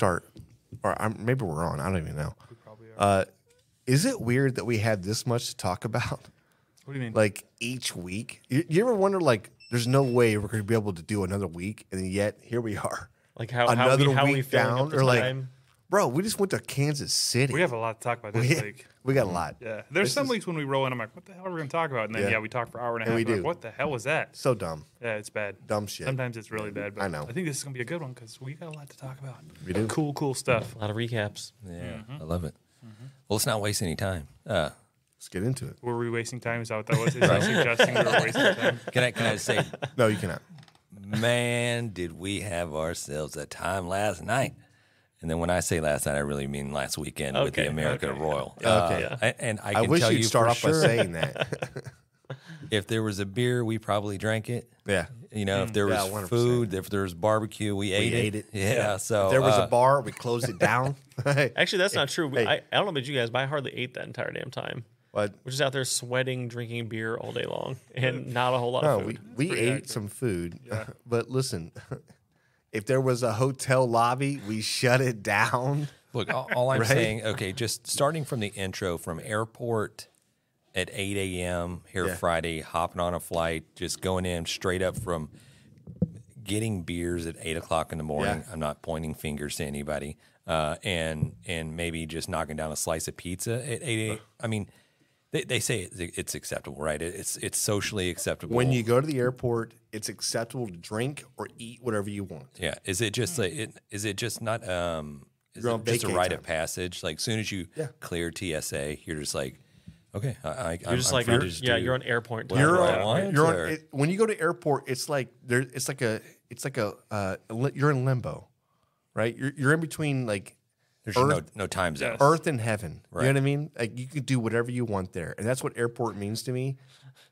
start, or maybe we're on. I don't even know. We probably are. Is it weird that we have this much to talk about? What do you mean? Like each week? You ever wonder, like, there's no way we're going to be able to do another week, and yet here we are. Like how we down, or like, bro, we just went to Kansas City. We have a lot to talk about this week. We got a lot. Yeah, there's some weeks when we roll in, I'm like, what the hell are we going to talk about? And then we talk for an hour and a half. we do. Like, what the hell was that? So dumb. Yeah, it's bad. Dumb shit. Sometimes it's really bad. But I know. I think this is going to be a good one because we got a lot to talk about. We do. Cool stuff. A lot of recaps. Yeah, I love it. Well, let's not waste any time. Let's get into it. Were we wasting time? Is that what that was? Is that suggesting we were wasting time? Can I say, No, you cannot. man, did we have ourselves a time last night? And then when I say last night, I really mean last weekend with the America Royal. Okay. And I I can wish tell you'd you start for off sure, by saying that. if there was a beer, we probably drank it. Yeah. You know, if there was 100%. food, if there was barbecue, we ate it. Yeah. So If there was a bar, we closed it down. Actually, that's not true. hey. I don't know about you guys, but I hardly ate that entire damn time. What? We're just out there sweating, drinking beer all day long, and not a whole lot of No, food. we ate some food. But listen, if there was a hotel lobby, we shut it down. look, all I'm saying, okay, just starting from the intro, from airport at 8 a.m. here Friday, hopping on a flight, just going in straight up from getting beers at 8 o'clock in the morning. I'm not pointing fingers to anybody. And maybe just knocking down a slice of pizza at 8 a.m. I mean, they say it's acceptable, right? It's socially acceptable. When you go to the airport, it's acceptable to drink or eat whatever you want. Yeah. Is it just like is it just not is You're on it just a vacay rite time. of passage? Like as soon as you clear TSA, you're just like, okay, You're just like, you're on airport. time. You're I on, want, you're or- on, when you go to airport, it's like you're in limbo, right? You're in between like there's Earth- no time zone. earth and heaven. Right. You know what I mean? Like you can do whatever you want there, and that's what airport means to me.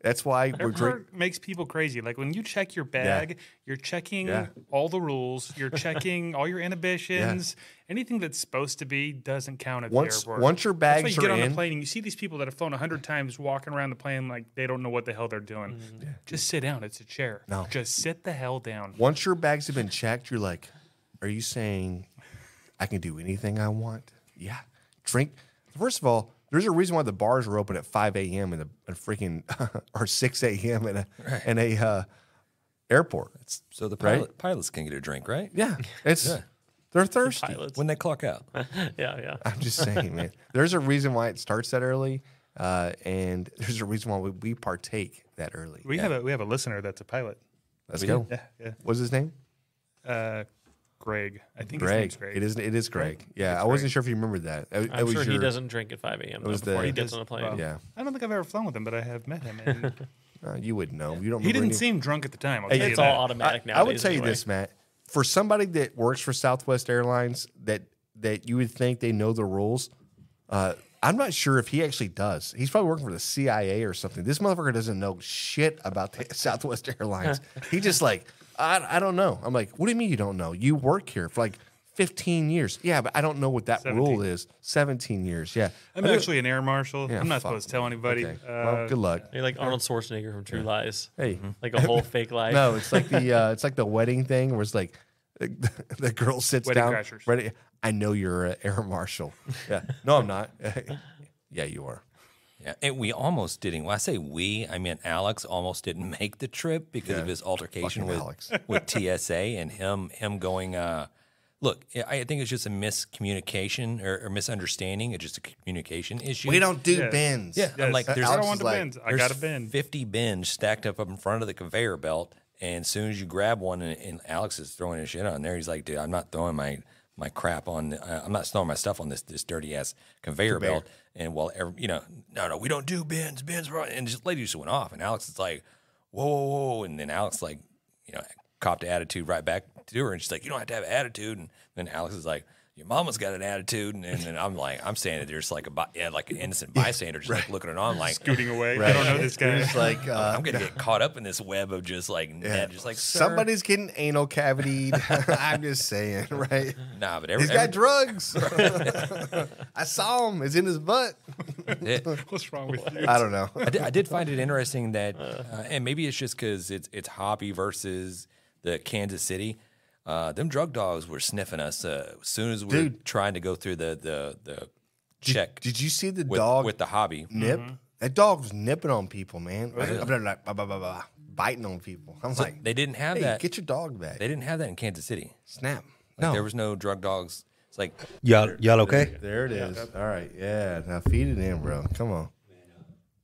That's why we're drinking. Airport makes people crazy. Like when you check your bag, you're checking all the rules. You're checking all your inhibitions. Anything that's supposed to be doesn't count at the airport. Once your That's why bags you get are on in, the plane and you see these people that have flown 100 times walking around the plane like they don't know what the hell they're doing. Just sit down. It's a chair. No. Just sit the hell down. once your bags have been checked, you're like, are you saying I can do anything I want? Yeah. Drink. First of all, there's a reason why the bars are open at 5 a.m. in a freaking or 6 a.m. in a airport. So the Right? pilots can get a drink, right? Yeah. They're thirsty. Pilots. When they clock out. Yeah. I'm just saying, man. There's a reason why it starts that early, and there's a reason why we partake that early. We have a listener that's a pilot. Let's go. Yeah. What's his name? Greg. I think Greg. his name's Greg. It is Greg. Yeah, I wasn't sure if you remembered that. I'm sure he doesn't drink at 5 a.m. was before the- he gets on a plane. Well, Yeah. I don't think I've ever flown with him, but I have met him. And You wouldn't know. You don't. he remember didn't any- seem drunk at the time. I'll tell you It's that. all automatic now. I would tell you this, Matt. For somebody that works for Southwest Airlines, that you would think they know the rules. I'm not sure if he actually does. He's probably working for the CIA or something. This motherfucker doesn't know shit about the Southwest Airlines. He just like, I don't know. I'm like, what do you mean you don't know? You work here for like 15 years. Yeah, but I don't know what that 17. rule is. 17 years. Yeah. I'm actually an air marshal. Yeah, I'm not fuck. supposed to tell anybody. Okay. Well, good luck. You're like Arnold Schwarzenegger from True Lies. Hey. Like a whole fake lie. No, it's like the wedding thing where it's like the girl sits Wedding down. Crashers. Ready? I know you're an air marshal. Yeah. No, I'm not. Yeah, you are. Yeah, and we almost didn't. When I say we, I mean Alex almost didn't make the trip because of his altercation Fucking Alex. with TSA and him going. Look, I think it's just a miscommunication or misunderstanding. It's just a communication issue. We don't do Yeah. bins. Yeah, I'm like, there's I Alex don't want is the like, bins. I There's got a bin. 50 bins stacked up in front of the conveyor belt, and as soon as you grab one, and Alex is throwing his shit on there, he's like, "Dude, I'm not throwing my crap on. I'm not throwing my stuff on this dirty ass conveyor belt." And no, we don't do bins, bro. And this lady just went off, and Alex is like, "Whoa," and then Alex like, copped the attitude right back to her, and she's like, "You don't have to have an attitude." And then Alex is like, "Your mama's got an attitude," and then I'm like, I'm standing there just like like an innocent bystander, just like looking it on, like Scooting away. I don't know this guy. It's like I'm gonna get caught up in this web of just like just like sir. somebody's getting anal cavitied. I'm just saying, right? Nah, but He's got drugs. I saw him. It's in his butt. What's wrong with you? I don't know. I did find it interesting that, and maybe it's just because it's Hoppy versus the Kansas City. Them drug dogs were sniffing us as soon as we were trying to go through the check. Did you see the dog with the hobby nip? That dog was nipping on people, man. Like, biting on people. I'm like, they didn't have hey, that. Get your dog back. They didn't have that in Kansas City. Snap. Like, there was no drug dogs. It's like y'all okay? There it is. All right. Yeah. Now feed it in, bro. Come on.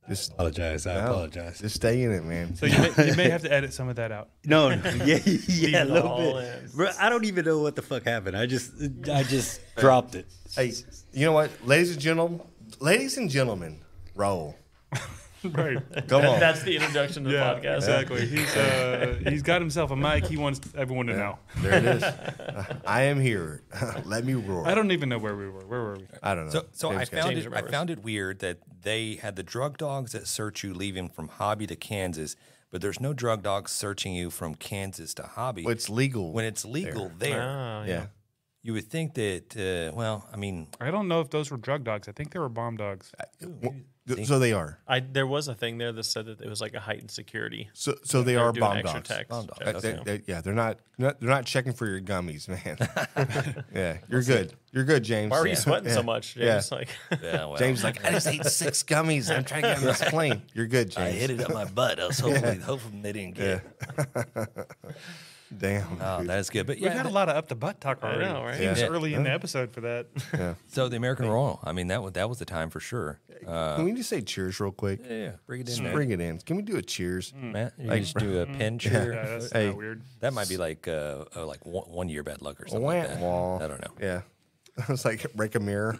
Just apologize. I apologize. Just stay in it, man. So you may have to edit some of that out. No, yeah, a little bit. In. Bro, I don't even know what the fuck happened. I just dropped it. Hey, you know what, ladies and gentlemen, roll. Right. Come on. That's the introduction to the podcast. Exactly. He's got himself a mic. He wants everyone to know. There it is. I am here. Let me roar. I don't even know where we were. Where were we? I don't know. So I found it weird that they had the drug dogs that search you leaving from Hobby to Kansas, but there's no drug dogs searching you from Kansas to Hobby. Well, it's legal. When it's legal there. Oh, Yeah. You would think that, I don't know if those were drug dogs. I think they were bomb dogs. So they are. There was a thing there that said that it was like a heightened security. So they They're are doing bomb extra dogs. text Bomb dogs. checks, They- yeah. they're not checking for your gummies, man. Yeah, you're good. You're good, James. Why are you Yeah. sweating so Yeah. much, Yeah. James? Like, yeah, well, James is like, I just ate 6 gummies. I'm trying to get on this plane. You're good, James. I hit it up my butt. I was hoping they didn't get it. Damn. Oh, dude. that's good. But We've had a lot of up the butt talk already. know, right? Seems Yeah. early in the episode for that. So the American Royal. I mean, that was the time for sure. Can we just say cheers real quick? Yeah, bring it in, Just man. bring it in. Can we do a cheers? Matt, you just do a pin cheer. Yeah, that's Hey. not weird. That might be like 1 year bad luck or something Wah, like that. wah. I don't know. Yeah. It's like break a mirror.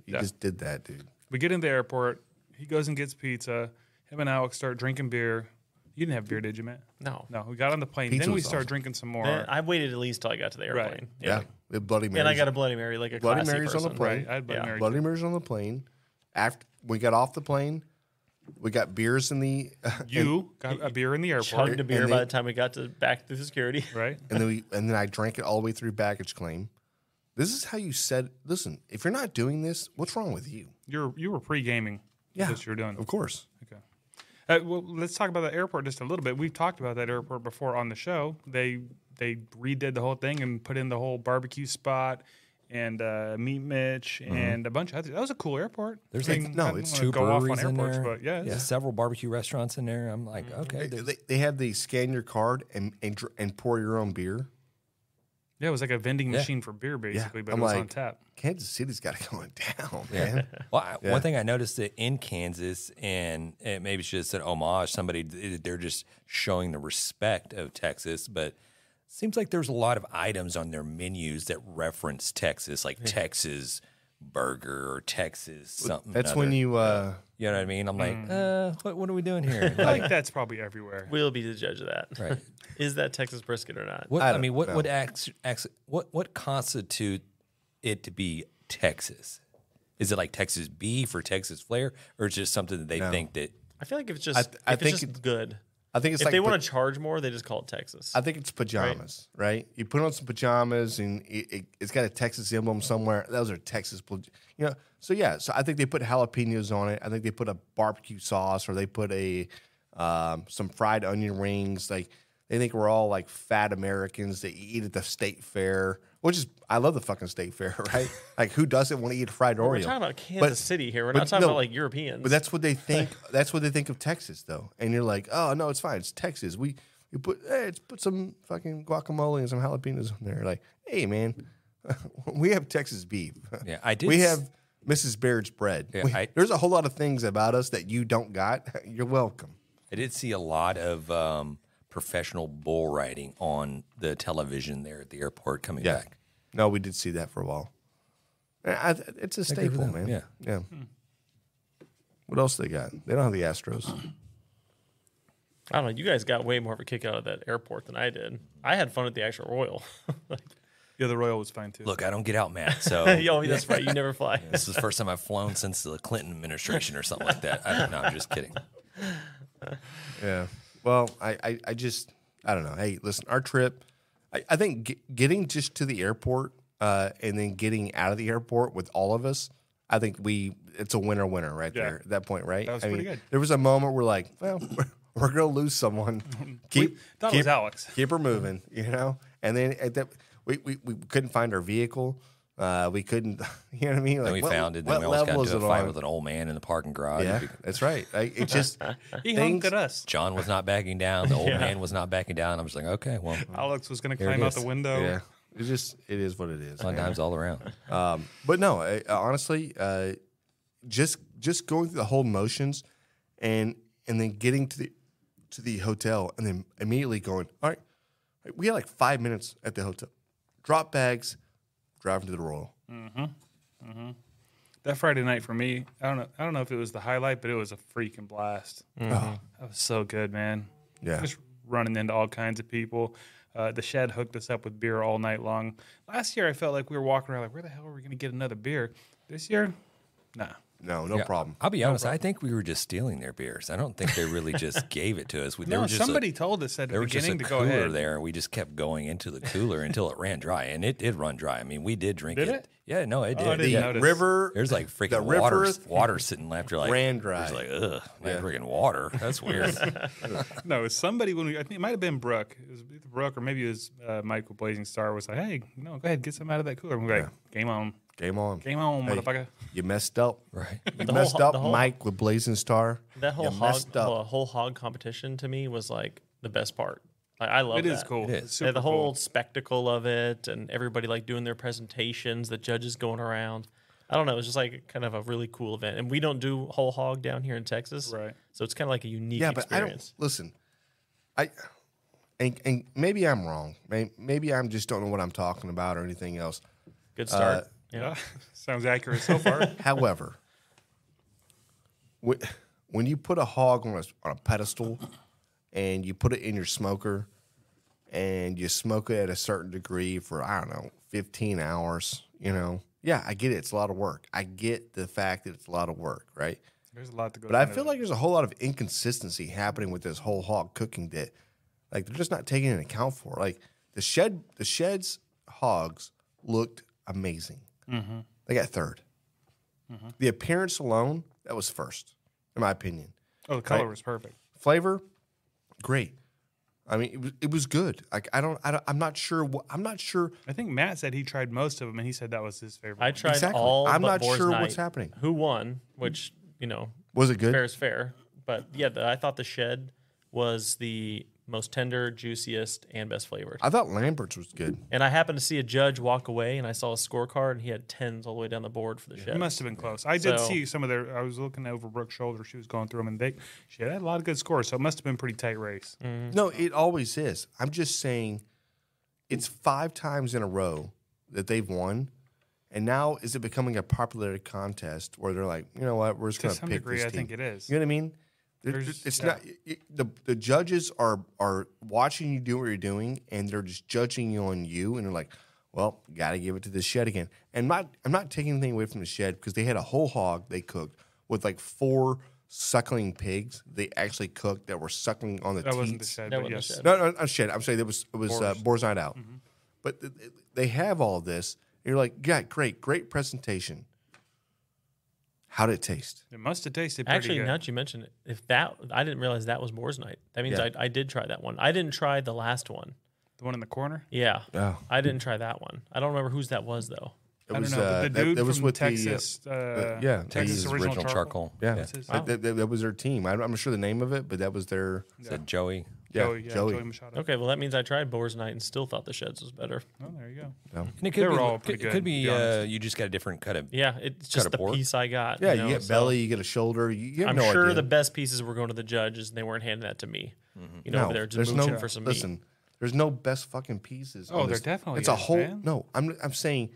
You just did that, dude. We get in the airport. He goes and gets pizza. Him and Alex start drinking beer. You didn't have beer, did you, Matt? no. No, we got on the plane. Pizza then we was started awesome. drinking some more. Then I waited at least till I got to the airplane. Yeah. With Bloody Marys. And I got a Bloody Mary, like a Bloody classy Marys on the person. plane. Right, I had Bloody Yeah. Mary. Bloody Marys on the plane. After we got off the plane, we got beers in the You got a beer in the airport, Chugged a beer And by they- the time we got to back through security. right? and then I drank it all the way through baggage claim. This is how you said. Listen, if you're not doing this, what's wrong with you? You were pre-gaming. Yeah, What you were doing. Of course. Okay. Well, let's talk about the airport just a little bit. We've talked about that airport before on the show. They redid the whole thing and put in the whole barbecue spot and Meat Mitch and a bunch of other. That was a cool airport. There's I like mean, no, I don't it's wanna 2 go off on breweries in airports, there. but yeah, There's several barbecue restaurants in there. I'm like, okay. They had the scan your card and pour your own beer. yeah, it was like a vending machine for beer, basically, but I'm it was like, on tap. Kansas City's got it going down, man. Well, one thing I noticed that in Kansas, and it maybe should have said homage, they're just showing the respect of Texas, but it seems like there's a lot of items on their menus that reference Texas, like Texas burger or Texas something. That's when you. you know what I mean? I'm like, what are we doing here? I think that's probably everywhere. We'll be the judge of that. Right. Is that Texas brisket or not? What I I, don't mean, what know. would what constitute it to be Texas? Is it like Texas beef or Texas flair, or it's just something that they think that? I feel like if it's just, I if think it's just it's- good. I think it's If like they want to charge more, they just call it Texas. I think it's pajamas, right? You put on some pajamas and it's got a Texas emblem somewhere. Those are Texas, So yeah, so I think they put jalapenos on it. I think they put a barbecue sauce, or they put some fried onion rings. Like they think we're all like fat Americans that eat at the state fair, which is I love the fucking state fair, right? Like who doesn't want to eat a fried Oreo? We're talking about Kansas City here. We're but not talking no, about like Europeans. But that's what they think. That's what they think of Texas, though. And you're like, oh no, it's fine. It's Texas. We put put some fucking guacamole and some jalapenos on there. Like, hey man, we have Texas beef. Yeah, I did. We have Mrs. Baird's bread. Yeah, there's a whole lot of things about us that you don't got. You're welcome. I did see a lot of professional bull riding on the television there at the airport coming back. No, we did see that for a while. It's a staple, man. Yeah. What else they got? They don't have the Astros. I don't know. You guys got way more of a kick out of that airport than I did. I had fun at the actual Royal. Yeah, the Royal was fine too. Look, I don't get out, Matt. So Yo, that's right. You never fly. this is the first time I've flown since the Clinton administration or something like that. I'm just kidding. Yeah. Well, I don't know. Hey, listen, our trip, I think getting just to the airport and then getting out of the airport with all of us, I think it's a winner right there at that point, right? That was pretty good. There was a moment where like, well, we're gonna lose someone. Keep Thought it was Alex. Keep her moving, you know. And then at that, we couldn't find our vehicle. We couldn't, you know what I mean? Then Like, we found it. Then we almost got into a fight with an old man in the parking garage. Yeah, that's right. Like, it just He honked at us. John was not backing down. The old man was not backing down. I was like, okay, well, Alex was going to Here it climb out is. the window. yeah. It is what it is. fun man. times all around. But no, honestly, just going through the whole motions, and then getting to the hotel, and then immediately going, all right, we had like 5 minutes at the hotel, drop bags, driving to the Royal. That Friday night for me, I don't know if it was the highlight, but it was a freaking blast. Oh, That was so good, man. yeah, Just running into all kinds of people. The Shed hooked us up with beer all night long. Last year, I felt like we were walking around like, where the hell are we going to get another beer? This year, nah. no Yeah, problem. I'll be honest. I think we were just stealing their beers. I don't think they really just gave it to us. They No, were just somebody told us at the there was just a beginning to go cooler ahead. there, and we just kept going into the cooler until it ran dry, and it did run dry. I mean, we did drink Did it? Yeah, no, it did. I didn't Yeah. notice. River, There's like the freaking river water sitting left. You're like ran dry. It's like ugh, freaking water. That's weird. No, it was somebody I think it might have been Brooke. It was either Brooke or maybe it was Mike with Blazing Star was like, hey, go ahead, get some out of that cooler. And we're like, game on. Game on. Game on, Hey, motherfucker. You messed up. Right. You The messed whole- up, the whole- Mike with Blazing Star. That whole You messed up. whole hog competition to me was like the best part. Like, I love It that. is cool. It is. It's super The whole cool. spectacle of it, and everybody like doing their presentations, the judges going around. I don't know. It was just like kind of a really cool event. And we don't do whole hog down here in Texas, Right. So it's kind of like a unique Yeah, but experience. I don't listen. And maybe I'm wrong. Maybe I just don't know what I'm talking about or anything else. Good start. Yeah, sounds accurate so far. However, when you put a hog on a pedestal and you put it in your smoker and you smoke it at a certain degree for, I don't know, 15 hours, yeah, I get it. It's a lot of work. I get the fact that it's a lot of work, right? There's a lot to go. But I into feel that. like there's a whole lot of inconsistency happening with this whole hog cooking that, like, they're just not taking into account for. Like, the Shed's hogs looked amazing. Mm-hmm. They got third. The appearance alone, that was first, in my opinion. Oh, the color Right. was perfect. Flavor, great. I mean, it was good. Like, I'm not sure. I'm not sure. I think Matt said he tried most of them, and he said that was his favorite. I one. tried Exactly. all. I'm but not Boar's sure Night, what's happening. Who won? Which Was it good? fair is fair. But yeah, I thought the Shed was the most tender, juiciest, and best flavored. I thought Lambert's was good. And I happened to see a judge walk away, and I saw a scorecard, and he had 10s all the way down the board for the Shed. It must have been close. I did So- see some of their. I was looking over Brooke's shoulder. She was going through them, and she had a lot of good scores. So it must have been a pretty tight race. No, it always is. I'm just saying, it's 5 times in a row that they've won, and now is it becoming a popularity contest where they're like, you know what, we're just To going to some pick degree, this I team. think it is. You know what I mean? There's- It's yeah. not the judges are watching you do what you're doing, and they're just judging you on you, and they're like, well, got to give it to the Shed again. And I'm not taking anything away from the Shed because they had a whole hog they cooked with like 4 suckling pigs they actually cooked that were suckling on the That wasn't the teats. Shed, That but wasn't the yes. Shed. No, not Shed. I'm saying it was Boar's Night Out. Mm-hmm. But they have all this. And you're like, yeah, great presentation. How did it taste? It must have tasted pretty Actually, good. now that you mention it, I didn't realize that was Boar's Night. That means Yeah. I did try that one. I didn't try the last one. The one in the corner. Yeah. Oh. I didn't try that one. I don't remember whose that was, though. It I was, don't know. But the dude that was from with Texas. yeah, Texas original charcoal. Yeah, That's his- that was their team. I'm not sure the name of it, but that was their Said Joey. Joey Machado. Okay, well, that means I tried Boar's Night and still thought the Sheds was better. Oh, there you go. No. And it They could were be, all pretty good, Could to be be honest. you just got a different cut of. Yeah, it's just a the board? piece I got. Yeah, you know, you get so belly, you get a shoulder. You have I'm no sure idea. the best pieces were going to the judges, and they weren't handing that to me. You know, No, over there there's just no mooching for some meat. listen. There's no best fucking pieces. Oh, on there this. definitely It's a is, whole. man. No, I'm saying,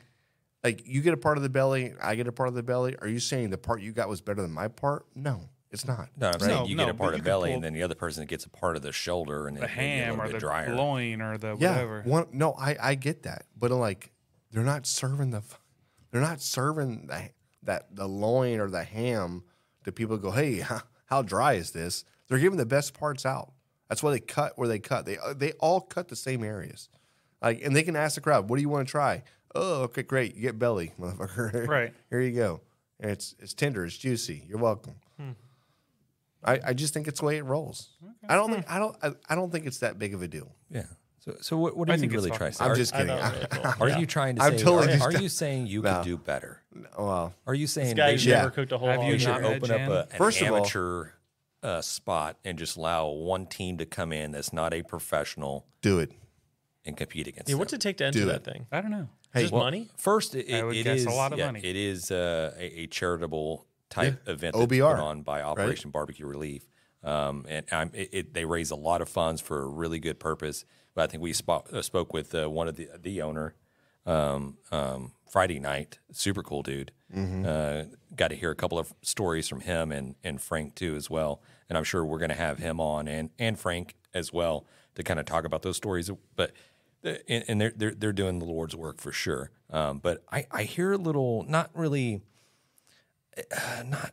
like, you get a part of the belly, I get a part of the belly. Are you saying the part you got was better than my part? No, it's not. No, I'm saying you get a but part you of could belly, pull and then the other person gets a part of the shoulder, and The then maybe a ham little or bit the drier. loin or the Yeah, whatever. no, I get that, but like, they're not serving the loin or the ham to people. Go, hey, how dry is this? They're giving the best parts out. That's why they cut where they cut. They all cut the same areas, like, and they can ask the crowd, "What do you want to try?" Oh, okay, great. You get belly, motherfucker. Right. Here you go. And it's tender. It's juicy. You're welcome. I just think it's the way it rolls. I don't think it's that big of a deal. Yeah. So what are you really trying to say? I'm just kidding. Are you trying to say? I'm totally are you saying you could do better? Well, Are you saying This guy they who's should, never cooked a whole Have hog. you they should not met open up Jan? an First of all- amateur spot and just allow one team to come in that's not a professional do it. and compete against Yeah, them? what's it take to enter Do that it. thing? I don't know. Hey, Just well, money? First, I would it guess is a lot of money. It is a charitable type event that's OBR, put on by Operation Barbecue Relief, and they raise a lot of funds for a really good purpose. But I think we spoke with one of the owner Friday night. Super cool dude. Got to hear a couple of stories from him and Frank too as well. And I'm sure we're going to have him on and Frank as well to kind of talk about those stories. But and they're doing the Lord's work for sure. But I hear a little, not really, not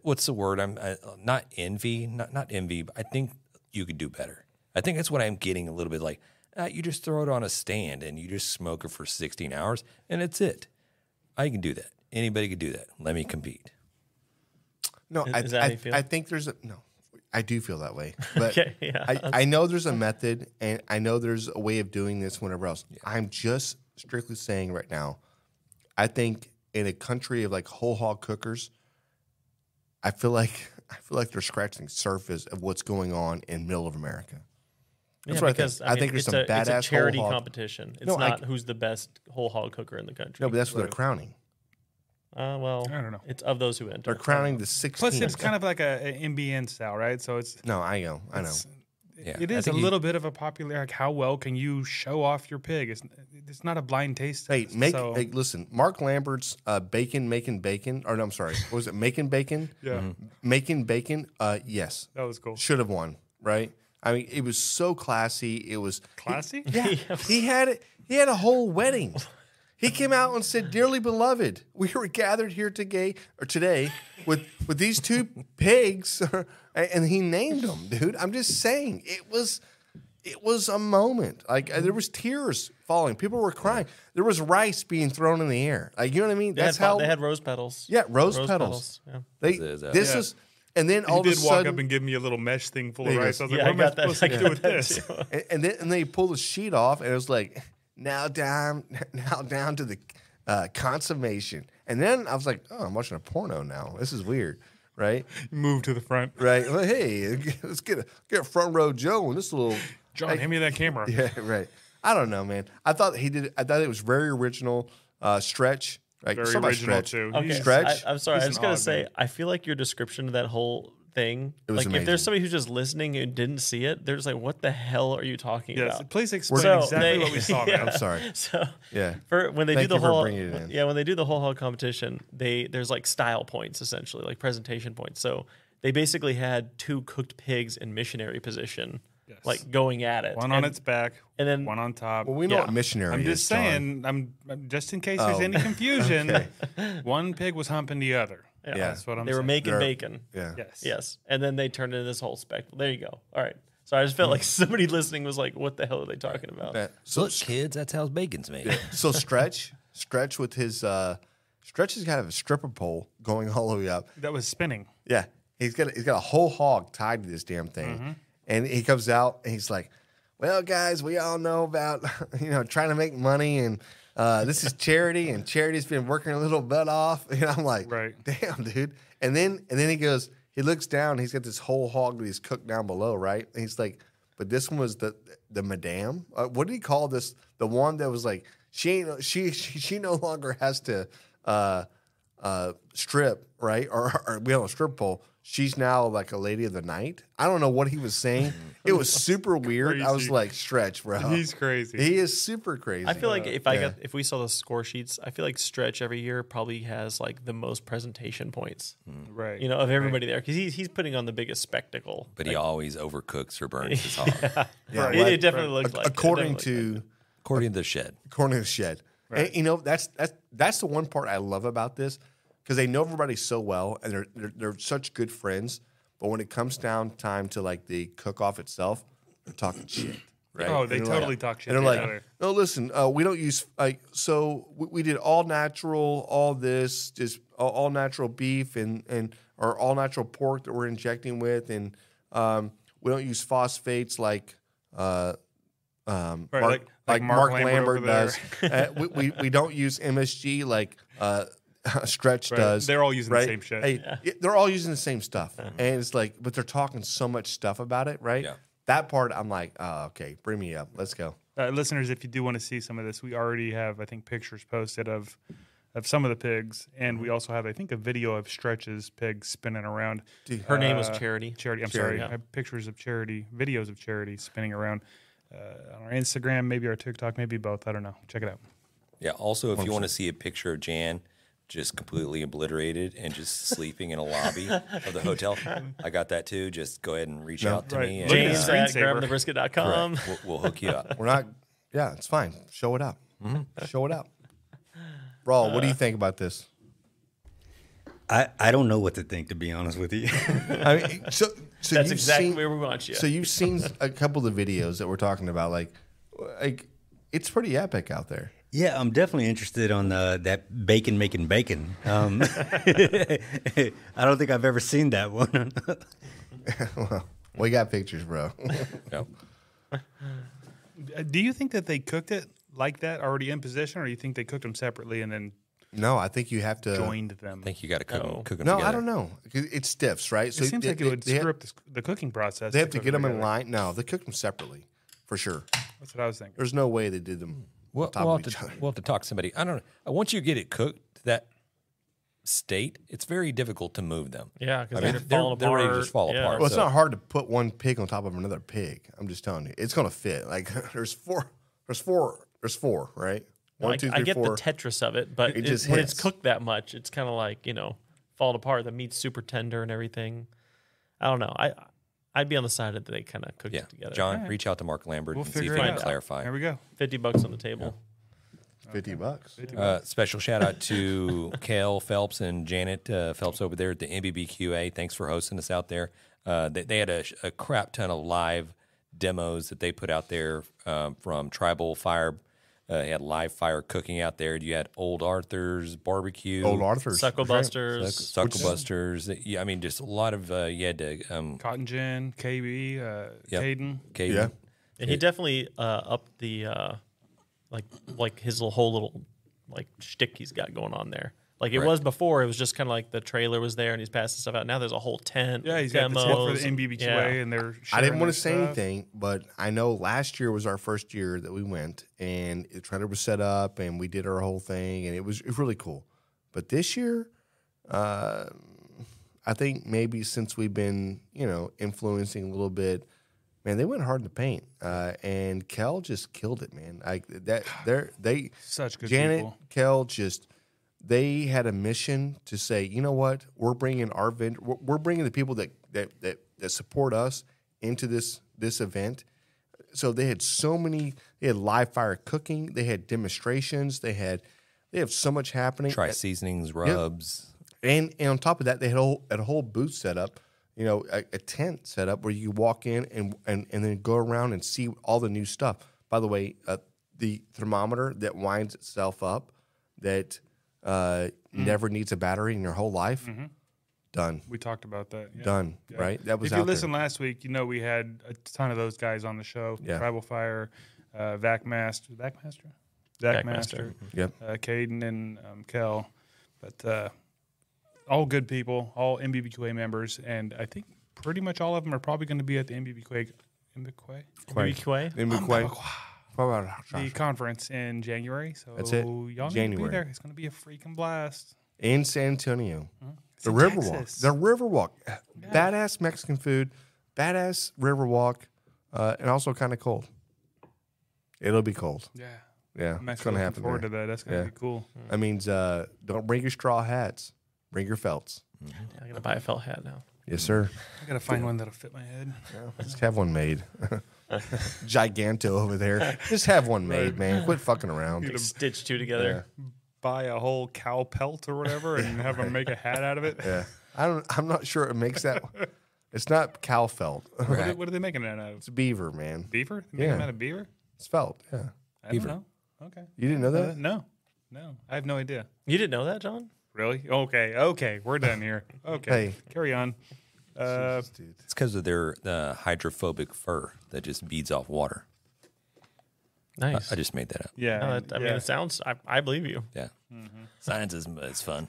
what's the word? I'm not envy, not envy. But I think you could do better. I think that's what I'm getting a little bit like. You just throw it on a stand and you just smoke it for 16 hours and it's it. I can do that. Anybody could do that. Let me compete. No, Is that how you feel? I think there's no. I do feel that way, but Okay, yeah, I know there's a method, and I know there's a way of doing this. Whenever else, I'm just strictly saying right now. I think in a country of like whole hog cookers, I feel like they're scratching the surface of what's going on in middle of America. That's what because, I think there's some it's badass a charity whole hog. competition. It's No, not who's the best whole hog cooker in the country. No, but that's what they're crowning. Well, I don't know. It's of those who enter. They're crowning the 16. Plus, it's kind of like a NBN style, right? So it's No, I know. Yeah, it I is a think little bit of a popular. Like, how well can you show off your pig? It's not a blind taste. Hey, test, hey, listen. Mark Lambert's bacon, making bacon. Or no, I'm sorry. What was it? Making bacon. Yeah, Making bacon. Yes, that was cool. should have won. Right. I mean, it was so classy. It was Classy. Yeah, he had it. He had a whole wedding. He came out and said, "Dearly beloved, we were gathered here today with these two pigs," and he named them, dude. I'm just saying, it was a moment. Like there was tears falling, people were crying. There was rice being thrown in the air. Like, you know what I mean? They had rose petals. Yeah, rose petals. Yeah. This is, and then all He of did a walk sudden, up and give me a little mesh thing full of He rice. goes, I was like, Yeah, what am I supposed to do with that this? too. and then they pulled the sheet off, and it was like now down to the consummation. And then I was like, oh, I'm watching a porno now. This is weird, right? Move to the front. Right. Well, hey, let's get a front row Joe and this little. John, hand me that camera. Yeah, right. I don't know, man. I thought it was very original. Stretch. Right? Very Somebody original stretch. too. Okay, He's- Stretch? I'm sorry. He's I was an gonna odd say. man. I feel like your description of that whole thing. was Like, if amazing. there's somebody who's just listening and didn't see it, they're just like, "What the hell are you talking Yes, about?" please explain So exactly they- what we saw, Yeah. man. I'm sorry. So Yeah. when they Thank do you the for whole bringing it in. when they do the whole hog competition, there's like style points essentially, like presentation points. So they basically had two cooked pigs in missionary position, Yes. like going at it. One on its back, and then one on top. Well, we know Yeah. what missionary I'm is. just John. saying, I'm just in case there's Oh, any confusion. okay. One pig was humping the other. Yeah. That's what I'm they were saying. making They're- bacon. Yeah. Yes. Yes, and then they turned into this whole spectacle. There you go. All right. So I just felt like somebody listening was like, "What the hell are they talking about?" Yeah. So Look, kids, that's how bacon's made. So Stretch with his Stretch has got a stripper pole going all the way up. That was spinning. Yeah, he's got a whole hog tied to this damn thing, and he comes out and he's like, "Well, guys, we all know about trying to make money, and this is charity, and charity's been working a little butt off." And I'm like, Right. damn, dude. And then he goes, he looks down, he's got this whole hog that he's cooked down below, right? And he's like, but this one was the madame. What did he call this? The one that was like, she no longer has to strip, right? Or be on a strip pole. She's now like a lady of the night. I don't know what he was saying. It was super weird. I was Crazy. like, Stretch, bro. He's crazy. He is super crazy. I feel like yeah. if we saw the score sheets, I feel like Stretch every year probably has like the most presentation points, right. of everybody there, because he's putting on the biggest spectacle. But he always overcooks or burns his hog, Yeah, Right. like, It definitely looks like it. according Definitely to the shed. the shed. Right. And, that's the one part I love about this, because they know everybody so well and they're such good friends. But when it comes down time to like the cook off itself, they're talking shit. Right? Oh, they And they're totally like, talk shit And they're to each like, other. no, listen, we don't use so we did all natural, all this, just all natural beef, and our all natural pork that we're injecting with, and we don't use phosphates like Mark Lambert does. We don't use MSG like Stretch does. They're all using the same shit. Hey, they're all using the same stuff, and it's like, but they're talking so much stuff about it, right? Yeah. That part, I'm like, oh, okay, bring me up. Let's go. Listeners, if you do want to see some of this, we already have, I think, pictures posted of some of the pigs, and we also have, I think, a video of Stretch's pig spinning around. Her name was Charity. Charity, I'm Charity. sorry. I have pictures of Charity, videos of Charity spinning around on our Instagram, maybe our TikTok, maybe both. I don't know. Check it out. Yeah. Also, if you want to see a picture of Jan just completely obliterated and just sleeping in a lobby of the hotel, I got that too. Just go ahead and reach out to me. And, Look at James the at screensaver. GRABTHEBRISKET.com. we'll hook you up. We're not. Yeah, it's fine. Show it up. Show it up. Brawl, what do you think about this? I don't know what to think, to be honest with you. I mean, so That's you've exactly seen, where we want you. So you've seen a couple of the videos that we're talking about. Like it's pretty epic out there. Yeah, I'm definitely interested on that bacon making bacon. I don't think I've ever seen that one. Well, we got pictures, bro. Yep. Do you think that they cooked it like that, already in position, or do you think they cooked them separately and then No, I think you have to joined them? I think you got to cook them No, together. I don't know. It's stiffs, right? It seems like it would screw up the cooking process. They have to cook get them in together. line. No, they cook them separately, for sure. That's what I was thinking. There's no way they did them We'll, on top we'll of have each to, other. we'll have to talk to somebody. I don't know. Once you get it cooked to that state, it's very difficult to move them. Yeah, because I mean, they're falling they're ready apart. to just fall apart. Well, it's So- not hard to put one pig on top of another pig. I'm just telling you, it's gonna fit. Like there's four, right? One, I, two, I three, get four. the Tetris of it, but It just when it's hits. cooked that much, it's kind of like, falling apart. The meat's super tender and everything. I don't know. I'd be on the side of that they kind of cooked Yeah, it together. John, reach out to Mark Lambert We'll and see if figure he it can out. clarify. There we go. $50 on the table. $50. Special shout out to Kel Phelps and Janet Phelps over there at the NBBQA. Thanks for hosting us out there. They had a crap ton of live demos that they put out there from Tribal Fire. They had live fire cooking out there. You had Old Arthur's barbecue. Old Arthur's. SUCKLEBUSTERS. SUCKLEBUSTERS. Yeah, I mean, just a lot of you had to Cotton Gin, KB, Yep. Caden. Caden. Yeah. And he definitely upped the like his whole little like shtick he's got going on there. Like it Right. was before, it was just kind of like the trailer was there and he's passing stuff out. Now there's a whole tent. Yeah, he's got the tent for demos. the NBBQA, Yeah. and they're. I didn't sharing want their to say stuff. anything, but I know last year was our first year that we went, and the trailer was set up, and we did our whole thing, and it was really cool. But this year, I think maybe since we've been, influencing a little bit, man, they went hard in the paint, and Kel just killed it, man. They Such good Janet, people. Kel just. They had a mission to say, you know what, we're bringing our vendor, we're bringing the people that support us into this event. So they had they had live fire cooking, they had demonstrations, they have so much happening. Try seasonings, rubs. And on top of that, they had a whole booth set up, a tent set up where you walk in and then go around and see all the new stuff. By the way, the thermometer that winds itself up that never needs a battery in your whole life, done. We talked about that. Yeah. Done, Yeah. right? That was If you out listened last week, we had a ton of those guys on the show. Yeah. Tribal Fire, Vacmaster, Yep. Caden and Kel, but all good people, all NBBQA members, and I think pretty much all of them are probably going to be at the NBBQA BBQA. the conference in January. So That's it. y'all need to be January. there. It's going to be a freaking blast. In San Antonio. It's The in Riverwalk. Texas. The Riverwalk. Badass Mexican food, badass Riverwalk, and also kind of cold. It'll be cold. Yeah. Yeah, I'm it's actually going to looking happen forward there. to that. That's going to Yeah. be cool. That means don't bring your straw hats. Bring your felts. I'm going to buy a felt hat now. Yes, sir. I got to find one that'll fit my head. Just have one made. Giganto over there. Just have one made, man. Quit fucking around. Stitch two together. Buy a whole cow pelt or whatever and have them make a hat out of it. Yeah. I'm not sure it makes that. It's not cow felt. What are they making it out of? It's beaver, man. Beaver? They make Yeah. them out of beaver? It's felt. Yeah. I don't know. Okay. You didn't know that? No. I have no idea. You didn't know that, John? Really? Okay. We're done here. Okay, Hey. carry on. Jesus, dude. It's because of their hydrophobic fur that just beads off water. Nice. I just made that up. Yeah, No, I mean, it sounds. I believe you. Yeah. Science is it's fun.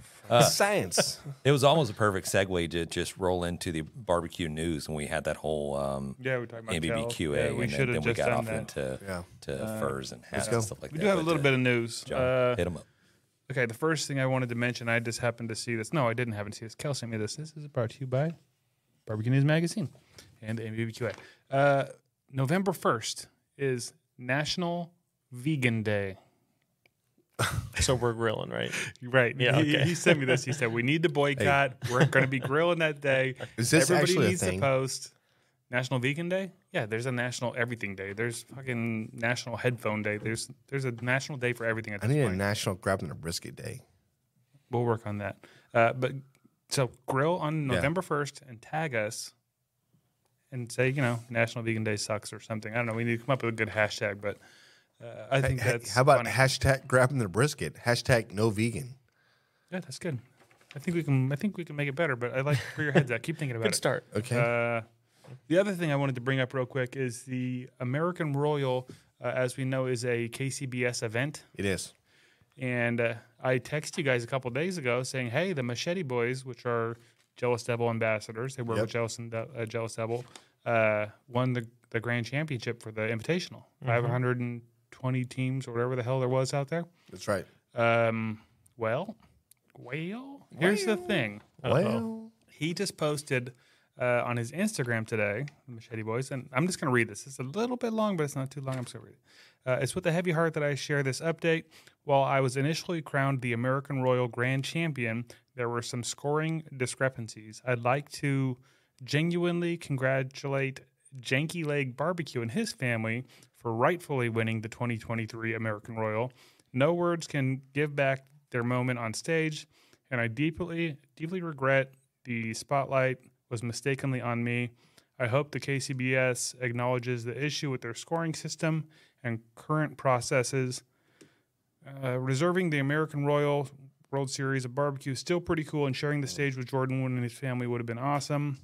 Science. It was almost a perfect segue to just roll into the barbecue news when we had that whole we talked about NBBQA, Yeah, we and should then have we just got done off that. into to furs and hats go. and stuff like We that. do have a But, little bit of news. John, hit 'em up. Okay, the first thing I wanted to mention, I just happened to see this. No, I didn't happen to see this. Kel sent me this. This is brought to you by Barbecue News Magazine and the NBBQA. November 1st is National Vegan Day. So we're grilling, right? Right. Yeah, okay. He sent me this. He said, we need to boycott. We're going to be grilling that day. Is this Everybody actually a needs to thing? post. National Vegan Day? Yeah, there's a National Everything Day. There's fucking National Headphone Day. There's a national day for everything at I this need a point. national grabbing a brisket day. We'll work on that. But so grill on November 1st and tag us and say, National Vegan Day sucks or something. I don't know. We need to come up with a good hashtag, but I think that's How about funny. hashtag grabbing the brisket? Hashtag no vegan. Yeah, that's good. I think we can make it better, but I like where your head's at. Keep thinking about Good it. start. Okay. The other thing I wanted to bring up real quick is the American Royal, as we know, is a KCBS event. It is. And I texted you guys a couple days ago saying, hey, the Machete Boys, which are Jealous Devil ambassadors, they work with Jealous Devil, won the grand championship for the Invitational. 520 teams or whatever the hell there was out there. That's right. Well, here's the thing. Well, He just posted on his Instagram today, the Machete Boys, and I'm just going to read this. It's a little bit long, but it's not too long. I'm just going to read it. It's with a heavy heart that I share this update. While I was initially crowned the American Royal Grand Champion, there were some scoring discrepancies. I'd like to genuinely congratulate Janky Leg Barbecue and his family for rightfully winning the 2023 American Royal. No words can give back their moment on stage, and I deeply regret the spotlight was mistakenly on me. I hope the KCBS acknowledges the issue with their scoring system and current processes. Reserving the American Royal World Series of Barbecue is still pretty cool, and sharing the stage with Jordan Wood and his family would have been awesome.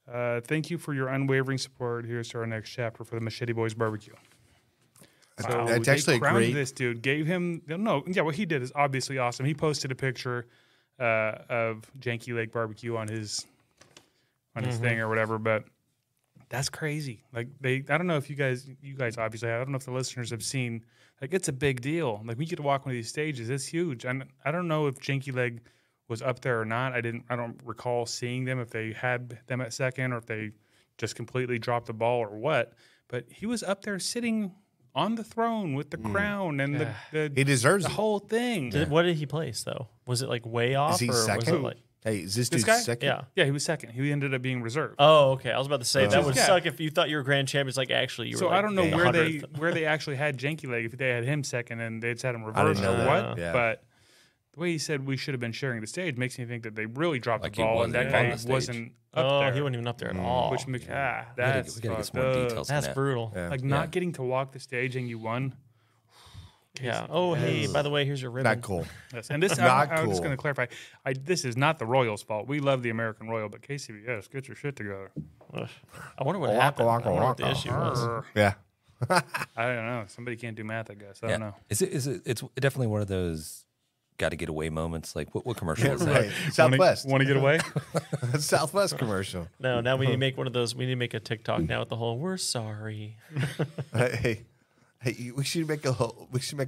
Thank you for your unwavering support. Here's to our next chapter for the Machete Boys Barbecue. So That's they actually a crowned great- this dude, gave him what he did is obviously awesome. He posted a picture of Janky Lake Barbecue on his thing or whatever, but that's crazy. Like I don't know if you guys obviously, I don't know if the listeners have seen, like, it's a big deal. Like, we get to walk one of these stages, it's huge. And I don't know if Janky Leg was up there or not. I don't recall seeing them, if they had them at second or if they just completely dropped the ball or what. But he was up there sitting on the throne with the crown and he deserves the it. whole thing. What did he place though? Was it like way off? Is he or Was second? it like, Hey, is this This dude guy? second? yeah. Yeah, he was second. He ended up being reserved. Oh, okay. I was about to say that would Yeah. suck if you thought you were grand champions. Like actually, you were. So like I don't know the where 100th. they actually had Janky Leg, if they had him second and they just had him I reversed didn't know or that. what. Yeah. But the way he said we should have been sharing the stage makes me think that they really dropped Like the he ball and wasn't that on guy the stage. wasn't up Oh, there. he wasn't even up there at all. Which makes We that's gotta get some fucked more up. details on That's that. brutal. Yeah. Like not getting to walk the stage and you won. Yeah. Oh, hey, by the way, here's your ribbon. Not cool. Yes. And this, Not I'm just cool. going to clarify. This is not the Royals' fault. We love the American Royal, but KCBS, get your shit together. Ugh. I wonder what happened. I wonder what the issue was. Yeah. I don't know. Somebody can't do math, I guess. I don't know. It's definitely one of those got to get away moments. Like what commercial is that? Right. Southwest. Want to get away? Southwest commercial. No, now we need to make one of those. We need to make a TikTok now with the whole "we're sorry." Hey, we should make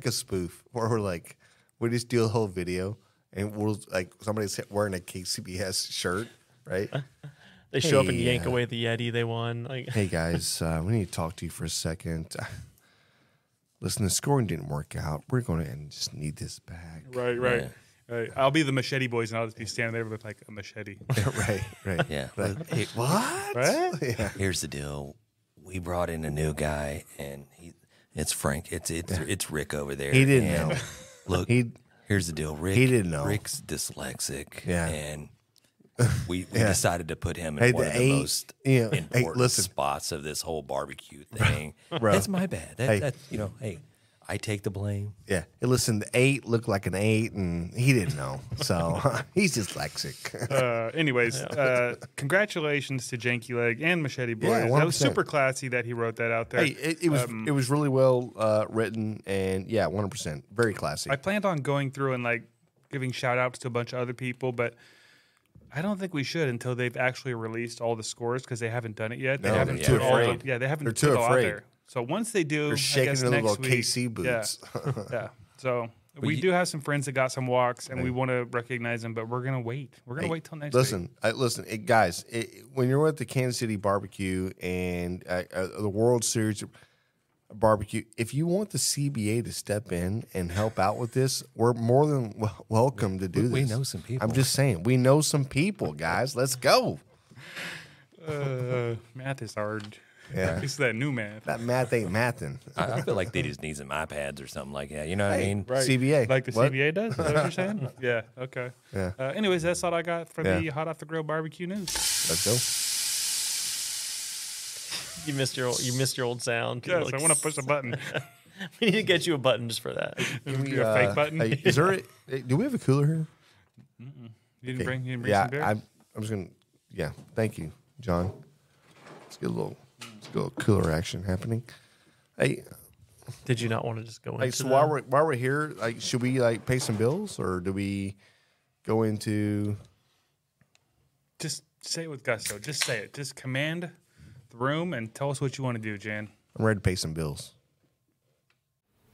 a spoof where we're like, we just do a whole video and we'll like somebody's wearing a KCBS shirt, right? They show up and Hey, yank away the Yeti they won. Like, Hey guys, we need to talk to you for a second. Listen, the scoring didn't work out. We're going to just need this back. Right. I'll be the Machete Boys, and I'll just be standing there with like a machete. right. Yeah. Like, hey, what? What? Yeah. Here's the deal. We brought in a new guy, and it's Frank. It's Rick over there. He didn't and know. Look, here's the deal. Rick. he didn't know. Rick's dyslexic. Yeah. And we decided to put him in Hey, one the of the eight- most yeah, hey, important listen. spots of this whole barbecue thing. Bro. That's my bad. Hey. Hey, I take the blame. Yeah. And listen, the 8 looked like an 8, and he didn't know. So he's dyslexic. Anyways, congratulations to Janky Leg and Machete Boys. Yeah, that was 100%. super classy that he wrote that out there. Hey, it was really well written, and yeah, 100%. Very classy. I planned on going through and like giving shout outs to a bunch of other people, but I don't think we should until they've actually released all the scores because they haven't done it yet. They No, haven't they're too put all afraid. the, yeah, they haven't They're put too it all out afraid. there. So once they do, They're shaking I guess their next little week, KC boots. Yeah. So we do have some friends that got some walks, and we want to recognize them, but we're gonna wait. We're gonna wait till next week. Listen, guys. When you're at the Kansas City barbecue and the World Series barbecue, if you want the CBA to step in and help out with this, we're more than welcome to do this. We know some people. I'm just saying, we know some people, guys. Let's go. Math is hard. Yeah. It's that new math. That math ain't mathing. I feel like they just need some iPads or something like that. You know what I mean? Right. CBA. Like the What? CBA does? Is that what you're saying? Yeah, okay. Yeah. Anyways, that's all I got for the Yeah. Hot Off the Grill barbecue news. Let's go. You missed your old sound. Yes, I want to push a button. We need to get you a button just for that. Give me a fake button? Is there? Do we have a cooler here? You didn't bring some Yeah, beer? I was gonna. Yeah, thank you, John. Let's get a little cooler action happening. Hey, Did you not want to just go into so the- while we're here, like, should we like pay some bills or do we go into? Just say it with gusto. Just say it. Just command the room and tell us what you want to do, Jan. I'm ready to pay some bills.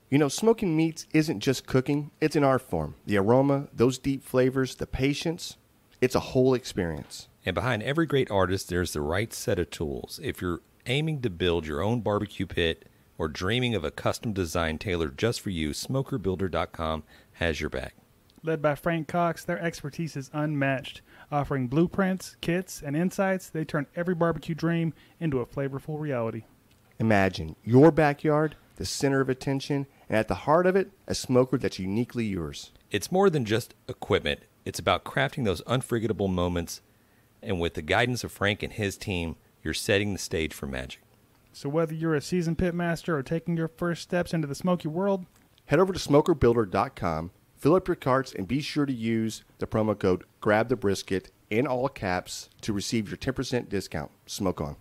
You know, smoking meats isn't just cooking, it's an art form. The aroma, those deep flavors, the patience, it's a whole experience. And behind every great artist, there's the right set of tools. If you're aiming to build your own barbecue pit or dreaming of a custom design tailored just for you, SmokerBuilder.com has your back. Led by Frank Cox, their expertise is unmatched. Offering blueprints, kits, and insights, they turn every barbecue dream into a flavorful reality. Imagine your backyard, the center of attention, and at the heart of it, a smoker that's uniquely yours. It's more than just equipment. It's about crafting those unforgettable moments. And with the guidance of Frank and his team, you're setting the stage for magic. So whether you're a seasoned pit master or taking your first steps into the smoky world, Head over to SmokerBuilder.com, fill up your carts, and be sure to use the promo code GRABTHEBRISKET in all caps to receive your 10% discount. Smoke on.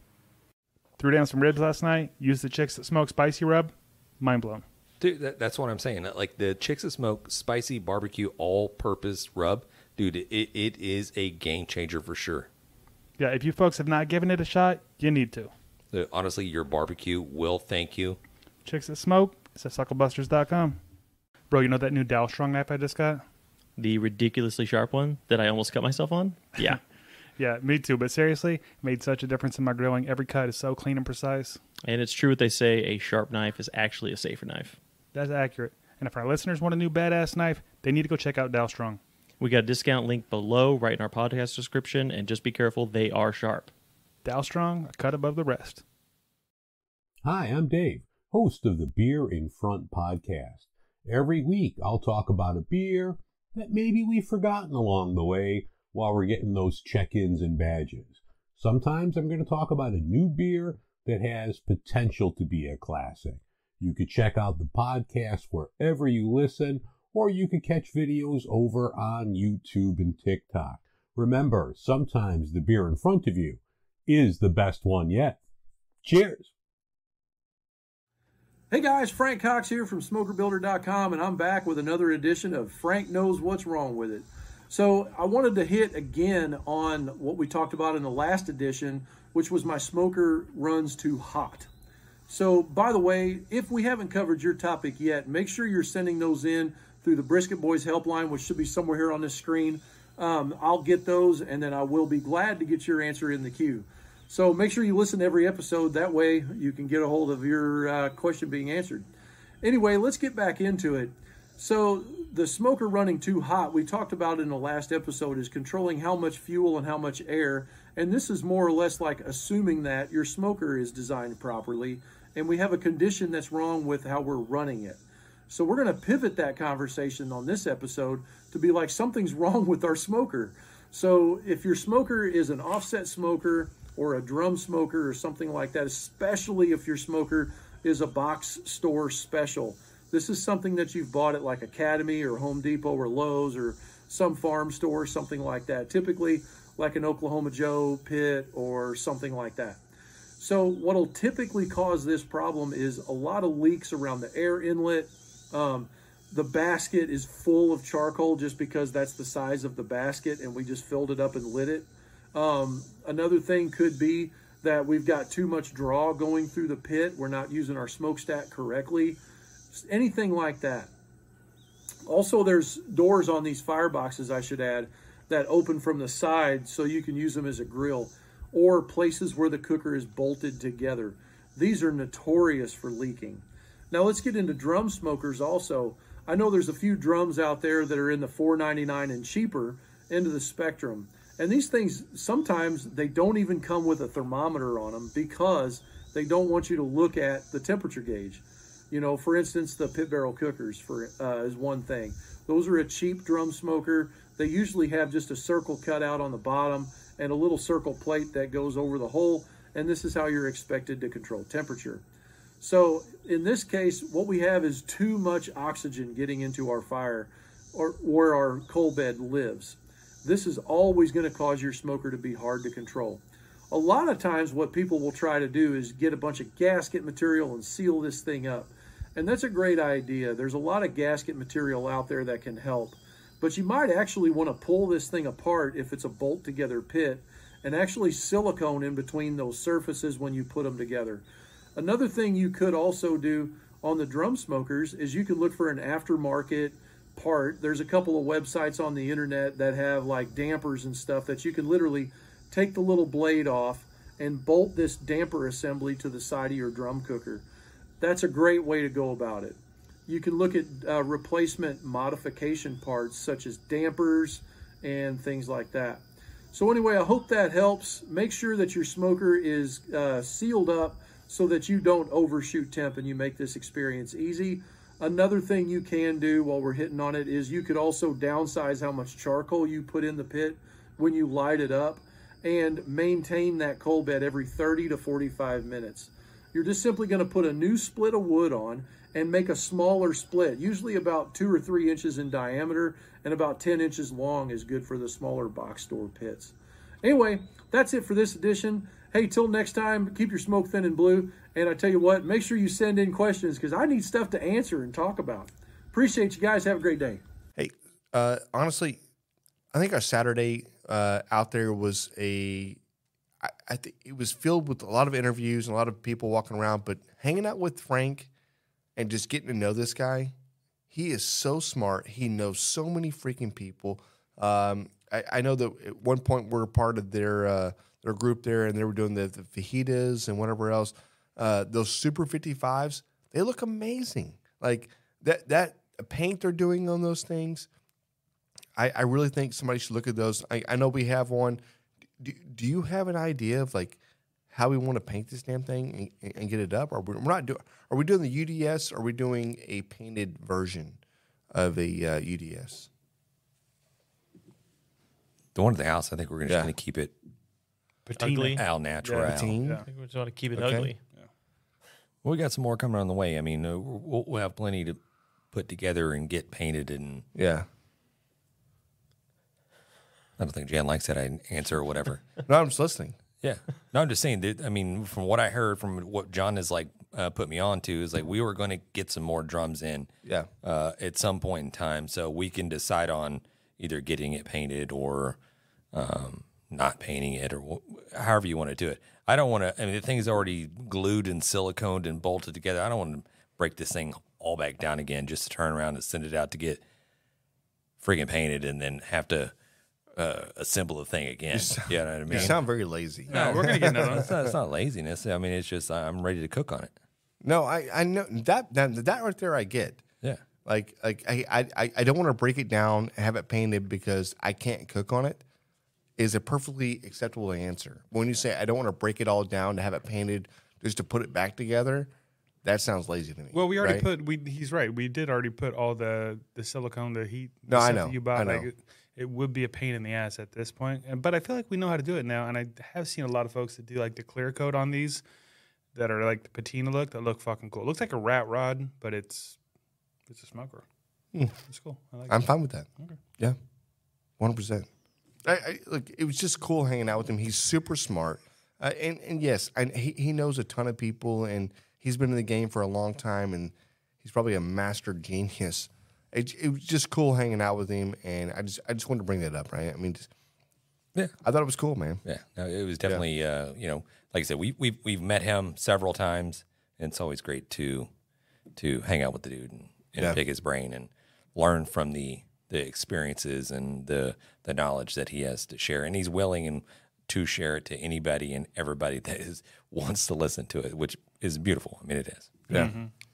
threw down some ribs last night, used the Chicks That Smoke spicy rub, mind blown. Dude, that's what I'm saying. Like the Chicks That Smoke spicy barbecue all-purpose rub, dude, it is a game changer for sure. Yeah, if you folks have not given it a shot, you need to. Honestly, your barbecue will thank you. Chicks That Smoke, it's at SUCKLEBUSTERS.com. Bro, you know that new Dow Strong knife I just got? The ridiculously sharp one that I almost cut myself on? Yeah. Yeah, me too. But seriously, it made such a difference in my grilling. Every cut is so clean and precise. And it's true what they say, a sharp knife is actually a safer knife. That's accurate. And if our listeners want a new badass knife, they need to go check out Dow Strong. We got a discount link below right in our podcast description, and just be careful, they are sharp. Dow Strong, a cut above the rest. Hi, I'm Dave, host of the Beer in Front podcast. Every week I'll talk about a beer that maybe we've forgotten along the way while we're getting those check-ins and badges. Sometimes I'm going to talk about a new beer that has potential to be a classic. You could check out the podcast wherever you listen, or you could catch videos over on YouTube and TikTok. Remember, sometimes the beer in front of you is the best one yet. Cheers! Hey guys, Frank Cox here from SmokerBuilder.com, and I'm back with another edition of Frank Knows What's Wrong With It. So I wanted to hit again on what we talked about in the last edition, which was my smoker runs too hot. So by the way, if we haven't covered your topic yet, make sure you're sending those in through the Brisket Boys helpline, which should be somewhere here on this screen. I'll get those, and then I will be glad to get your answer in the queue. So make sure you listen to every episode. That way you can get a hold of your question being answered. Anyway, let's get back into it. So the smoker running too hot, we talked about in the last episode, is controlling how much fuel and how much air. And this is more or less like assuming that your smoker is designed properly and we have a condition that's wrong with how we're running it. So we're going to pivot that conversation on this episode to be like something's wrong with our smoker. So if your smoker is an offset smoker or a drum smoker or something like that, especially if your smoker is a box store special, This is something that you've bought at like Academy or Home Depot or Lowe's or some farm store, something like that. Typically like an Oklahoma Joe pit or something like that. So what'll typically cause this problem is a lot of leaks around the air inlet. The basket is full of charcoal just because that's the size of the basket and we just filled it up and lit it. Another thing could be that we've got too much draw going through the pit. We're not using our smokestack correctly. Anything like that. Also, there's doors on these fireboxes, I should add, that open from the side so you can use them as a grill, or places where the cooker is bolted together. These are notorious for leaking. Now let's get into drum smokers also. I know there's a few drums out there that are in the $4.99 and cheaper end of the spectrum. And these things, sometimes they don't even come with a thermometer on them because they don't want you to look at the temperature gauge. You know, for instance, the pit barrel cookers is one thing. Those are a cheap drum smoker. They usually have just a circle cut out on the bottom and a little circle plate that goes over the hole. And this is how you're expected to control temperature. So in this case, what we have is too much oxygen getting into our fire or where our coal bed lives. This is always going to cause your smoker to be hard to control. A lot of times what people will try to do is get a bunch of gasket material and seal this thing up. And that's a great idea. There's a lot of gasket material out there that can help. But you might actually want to pull this thing apart if it's a bolt together pit and actually silicone in between those surfaces when you put them together. Another thing you could also do on the drum smokers is you can look for an aftermarket part. There's a couple of websites on the internet that have like dampers and stuff that you can literally take the little blade off and bolt this damper assembly to the side of your drum cooker. That's a great way to go about it. You can look at replacement modification parts such as dampers and things like that. So anyway, I hope that helps. Make sure that your smoker is sealed up so that you don't overshoot temp and you make this experience easy. Another thing you can do while we're hitting on it is you could also downsize how much charcoal you put in the pit when you light it up and maintain that coal bed every 30 to 45 minutes. You're just simply going to put a new split of wood on and make a smaller split, usually about 2 or 3 inches in diameter and about 10 inches long is good for the smaller box store pits. Anyway, that's it for this edition. Hey, till next time, keep your smoke thin and blue. And I tell you what, make sure you send in questions because I need stuff to answer and talk about. Appreciate you guys. Have a great day. Hey, honestly, I think our Saturday out there was I think it was filled with a lot of interviews and a lot of people walking around, but hanging out with Frank and just getting to know this guy, he is so smart. He knows so many freaking people. I know that at one point we're part of their group there, and they were doing the fajitas and whatever else. Those Super 55s, they look amazing. Like that paint they're doing on those things, I really think somebody should look at those. I know we have one. Do you have an idea of like how we want to paint this damn thing and get it up? Or we're not doing? Are we doing the UDS? Or are we doing a painted version of a UDS? The one at the house, I think we're just going to keep it Ugly. al natural. I think we just want to keep it ugly. Well, we got some more coming on the way. I mean, we'll have plenty to put together and get painted. And I don't think Jan likes that answer or whatever. No, I'm just listening. Yeah. No, I'm just saying that, I mean, from what I heard, from what John has like put me on to, is like we were going to get some more drums in at some point in time so we can decide on either getting it painted or not painting it or however you want to do it. I don't want to, I mean, the thing's already glued and siliconed and bolted together. I don't want to break this thing all back down again just to turn around and send it out to get freaking painted and then have to assemble the thing again. You know what I mean? You sound very lazy. No, we're gonna get another one. It's not laziness. I mean, it's just I'm ready to cook on it. No, I know that right there I get. Yeah. Like I don't want to break it down and have it painted because I can't cook on it is a perfectly acceptable answer. When you say I don't want to break it all down to have it painted just to put it back together, that sounds lazy to me. Well, we already he's right. We did already put all the silicone, the heat. No, I know. That you bought. I know. Like, it would be a pain in the ass at this point. But I feel like we know how to do it now. And I have seen a lot of folks that do like the clear coat on these that are like the patina look that look fucking cool. It looks like a rat rod, but it's it's a smoker. It's cool. I like I'm it. fine with that. Okay. Yeah, 100%. Look, it was just cool hanging out with him. He's super smart, and yes, he knows a ton of people, and he's been in the game for a long time, and he's probably a master genius. It was just cool hanging out with him, and I just wanted to bring that up, right? I mean, Yeah. I thought it was cool, man. Yeah, no, it was definitely like I said, we've met him several times, and it's always great to hang out with the dude and pick his brain and learn from the experiences and the knowledge that he has to share, and he's willing to share it to anybody and everybody that wants to listen to it, which is beautiful. I mean, it is. Yeah.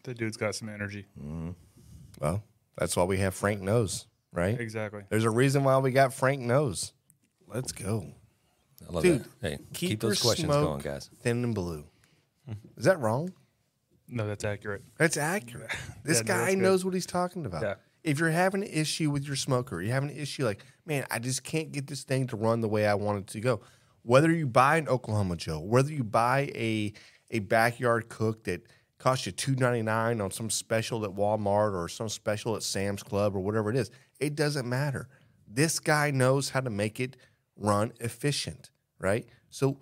The dude's got some energy. Well, that's why we have Frank Knows, right? Exactly. There's a reason why we got Frank Knows. Let's go. I love Dude, that. Hey, keep your those questions smoke going, guys. Thin and blue. Is that wrong? No, that's accurate. That's accurate. This Yeah, no, guy that's good. knows what he's talking about. Yeah. If you're having an issue with your smoker, you're having an issue like, man, I just can't get this thing to run the way I want it to go. Whether you buy an Oklahoma Joe, whether you buy a backyard cook that costs you $2.99 on some special at Walmart or some special at Sam's Club or whatever it is, it doesn't matter. This guy knows how to make it run efficient, right? So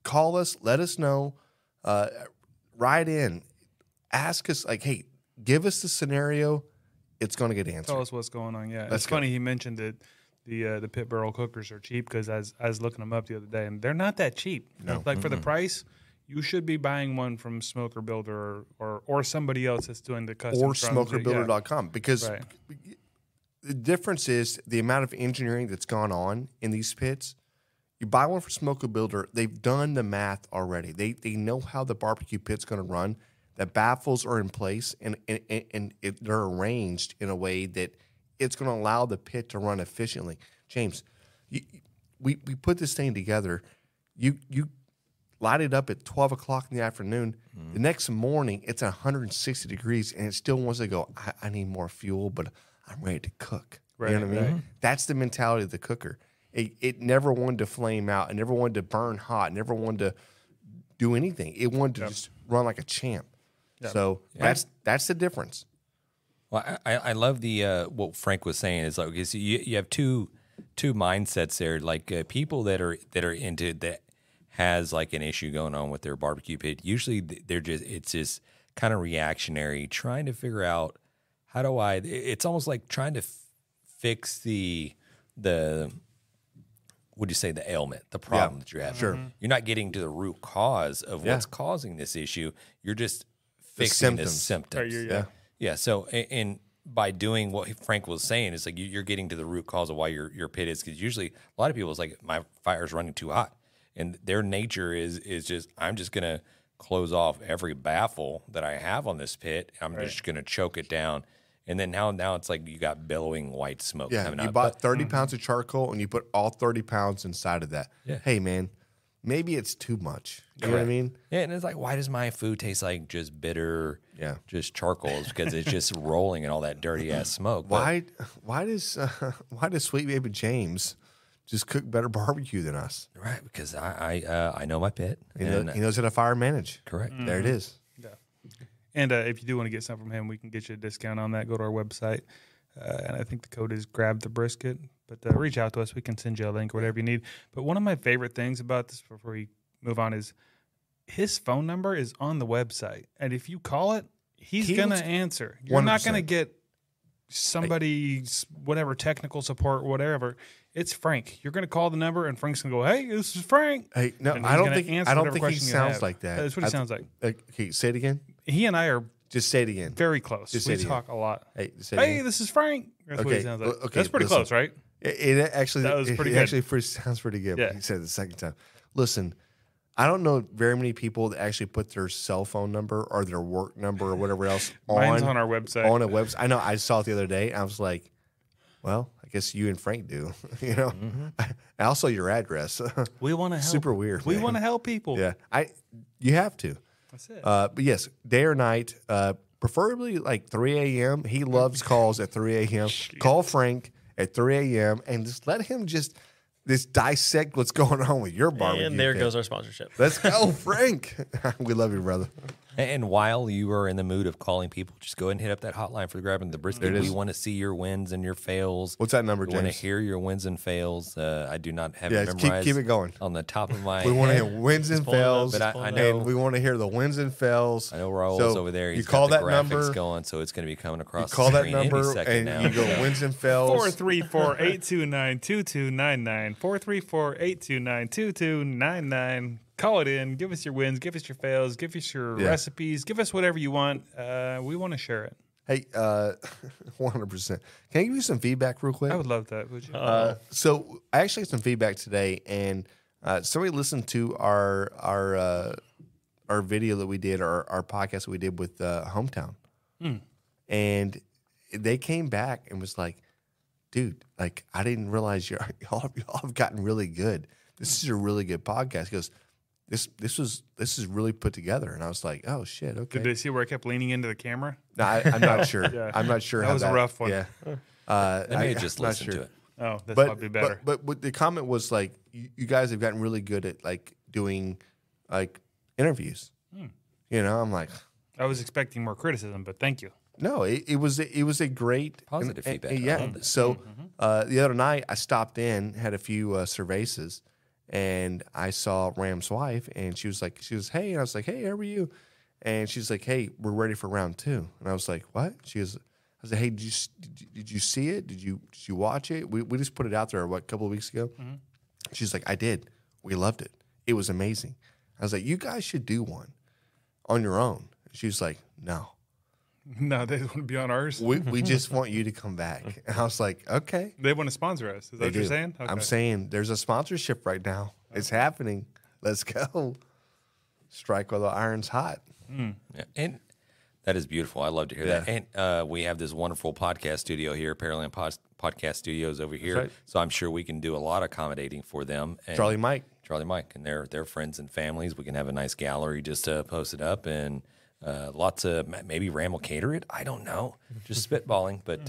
call us, let us know, write in, ask us, like, hey, give us the scenario. It's going to get answered. Tell us what's going on. Yeah, Let's it's funny he mentioned that the pit barrel cookers are cheap because I was looking them up the other day and they're not that cheap. No. Like for the price, you should be buying one from Smoker Builder or somebody else that's doing the custom Or from- smokerbuilder.com because Right. the difference is the amount of engineering that's gone on in these pits. You buy one from Smoker Builder, they've done the math already. They know how the barbecue pit's going to run. The baffles are in place and they're arranged in a way that it's going to allow the pit to run efficiently. James, we put this thing together. You light it up at 12 o'clock in the afternoon. The next morning, it's 160 degrees, and it still wants to go, I need more fuel, but I'm ready to cook. Right, you know what I mean? right. That's the mentality of the cooker. It never wanted to flame out. It never wanted to burn hot. It never wanted to do anything. It wanted to just run like a champ. So that's the difference. Well, I love the what Frank was saying is like you have two mindsets there, like people that are into that has like an issue going on with their barbecue pit. Usually it's just kind of reactionary, trying to figure out how do I. It's almost like trying to fix the would you say the ailment, the problem that you're having. Sure. You're not getting to the root cause of what's causing this issue. You're just fixing the symptoms. Yeah. So, and by doing what Frank was saying, it's like you're getting to the root cause of why your pit is. Because usually a lot of people is like, my fire's running too hot. And their nature is just, I'm just going to close off every baffle that I have on this pit. I'm just going to choke it down. And then now it's like you got billowing white smoke coming out. You bought 30 pounds of charcoal and you put all 30 pounds inside of that. Yeah. Hey, man, maybe it's too much. You know what I mean? Yeah, and it's like, why does my food taste like just bitter, just charcoal? It's because it's just rolling in all that dirty ass smoke. Why does Sweet Baby James just cook better barbecue than us? Right, because I know my pit. He knows how to fire manage. Correct. There it is. Yeah. And if you do want to get something from him, we can get you a discount on that. Go to our website. And I think the code is GRABTHEBRISKET. But reach out to us. We can send you a link or whatever you need. But one of my favorite things about this before we move on is his phone number is on the website. And if you call it, he's going to answer. You're 100%. not going to get somebody's whatever technical support, whatever. It's Frank. You're going to call the number, and Frank's going to go, "Hey, this is Frank." Hey, no, And I he's don't gonna think answer I don't whatever think he question you sounds have. like that. That's what he sounds like. Okay, say it again. He and I are Just say it again. very close. Just say We it talk a lot. Hey, say it Hey, again. this is Frank. That's what he Okay, sounds like. okay, That's pretty listen. close, right? It actually That was pretty it good. actually sounds pretty good. Yeah. When he said it the second time. Listen, I don't know very many people that actually put their cell phone number or their work number or whatever else Mine's on our website. On a website. I know. I saw it the other day. I was like, well, I guess you and Frank do. You know, also your address. We want to help. Super weird. We man. want to help people. Yeah, you have to. That's it. But yes, day or night, preferably like 3 a.m. He loves calls at 3 a.m. Call Frank at 3 a.m. and just let him just dissect what's going on with your barbecue. And there pit. goes our sponsorship. Let's go, Frank. We love you, brother. And while you are in the mood of calling people, just go ahead and hit up that hotline for grabbing the brisket. We want to see your wins and your fails. What's that number, We James? want to hear your wins and fails. I do not have it Keep memorized. it going. On the top of my We want to head. hear wins and fails, But I know and we want to hear the wins and fails. I know Raul's So over there. you He's call got the that graphics number, going, so it's going to be coming across call the that screen any number, second and now. you go wins and fails. 434-829-2299. 434-829-2299. Call it in. Give us your wins. Give us your fails. Give us your recipes. Give us whatever you want. We want to share it. Hey, 100%. Can I give you some feedback real quick? I would love that. Would you? So I actually had some feedback today, and somebody listened to our video that we did, our podcast that we did with Hometown, and they came back and was like, "Dude, like I didn't realize y'all have gotten really good. This is a really good podcast." He goes, This is really put together, and I was like, "Oh shit, okay." Did they see where I kept leaning into the camera? No, I'm not sure. Yeah. I'm not sure. That how was a rough one. Yeah, They may have just I'm not listened sure. to it. Oh, that's probably better. But the comment was like, you guys have gotten really good at like doing like interviews. You know, I'm like, I was expecting more criticism, but thank you. no, it was a great Positive feedback. I yeah. loved it. So the other night I stopped in, had a few cervezas, and I saw Ram's wife, and she was, "Hey," and I was like, "Hey, how are you?" And she's like, "Hey, we're ready for round 2." And I was like, "What?" I was like, "Hey, did you see it? Did you watch it? We just put it out there a couple of weeks ago." She's like, "I did. We loved it. It was amazing." I was like, "You guys should do one on your own." She was like, "No, No, they want to be on ours. we just want you to come back." And I was like, "Okay." They want to sponsor us. Is that They what you're do. saying? Okay. I'm saying there's a sponsorship right now. It's happening. Let's go. Strike while the iron's hot. Yeah. And that is beautiful. I love to hear that. And we have this wonderful podcast studio here, Pearland Podcast Studios over here. right. So I'm sure we can do a lot of accommodating for them. And Charlie Mike. and their friends and families. We can have a nice gallery just to post it up, and lots of maybe Ram will cater it. I don't know, just spitballing. But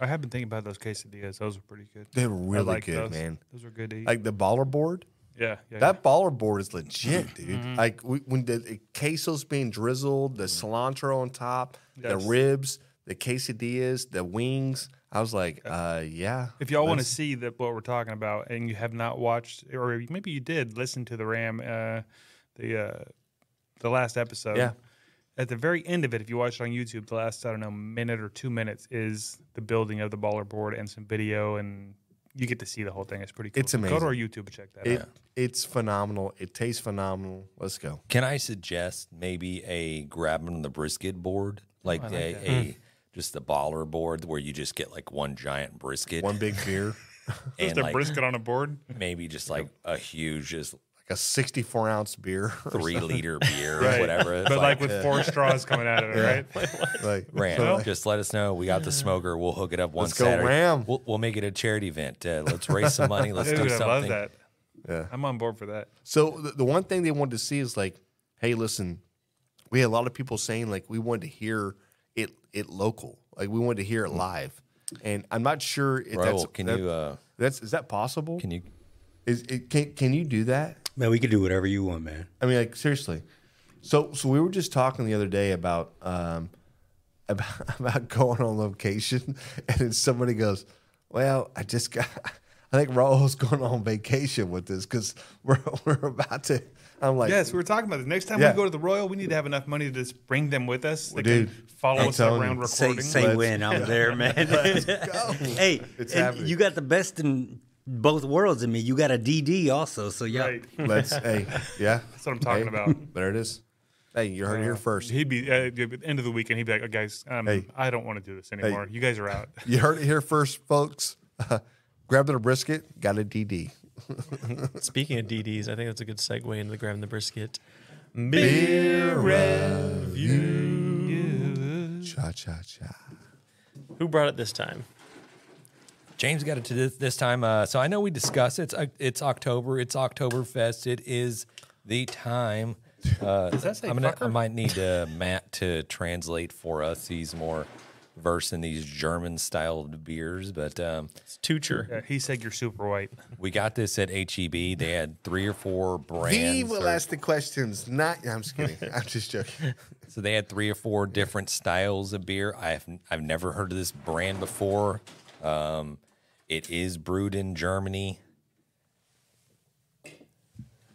I have been thinking about those quesadillas. Those were pretty good. They're really I like good, those. man. Those were good to eat. Like the baller board. yeah. That baller board is legit, dude. Like when the queso's being drizzled, the cilantro on top, the Yes. ribs, the quesadillas, the wings. I was like, yeah. If y'all want to see what we're talking about, and you have not watched, or maybe you did listen to the Ram, the last episode. Yeah. At the very end of it, if you watch it on YouTube, the last, I don't know, minute or 2 minutes is the building of the baller board and some video, and you get to see the whole thing. It's pretty cool. It's So Go amazing. to our YouTube and check that out. It's phenomenal. It tastes phenomenal. Let's go. can I suggest maybe a grabbing the brisket board, like, a just the baller board where you just get like one giant brisket, One big beer, and Just a like brisket on a board. maybe just like a huge, just like a 64-ounce beer. 3-liter beer or whatever. It's But like with 4 straws coming out of it, right? Like Ram, just let us know. We got the smoker. We'll hook it up one Let's go, Saturday. Ram. We'll make it a charity event. Let's raise some money. Let's Dude, do I something. love that. Yeah. I'm on board for that. So the one thing they wanted to see is like, hey, listen, we had a lot of people saying like we wanted to hear it local, like we wanted to hear it live, and I'm not sure if Raul, is that possible? Can you? Can you do that? Man, we can do whatever you want, man. I mean, like seriously. So we were just talking the other day about going on location, and then somebody goes, "Well, I think Raul's going on vacation with this because we're about to." I'm like, Yes, we were talking about this. Next time Yeah. we go to the Royal, we need to have enough money to just bring them with us. They Dude, can follow I'm us telling around you. recording. Say when I'm there, man. Hey, It's and happening. you got the best in both worlds in me. You got a DD also, so yeah. Right. yeah, That's what I'm talking about. there it is. Hey, you heard it here first. He'd be at the end of the weekend. He'd be like, oh, "Guys, Hey. I don't want to do this anymore. You guys are out." You heard it here first, folks. Grab the brisket, got a DD. Speaking of DDs, I think that's a good segue into the grabbing the brisket. Beer review. Cha cha cha. Who brought it this time? James got it to this time. So I know we discussed it. It's October. It's Oktoberfest. It is the time. Does that say I fucker? might need Matt to translate for us. He's more versed in these German-styled beers, but It's Tucher. Yeah, he said you're super white. we got this at HEB. They had 3 or 4 brands. He will ask the questions. I'm just kidding. I'm just joking. So they had 3 or 4 different styles of beer. I've never heard of this brand before. It is brewed in Germany.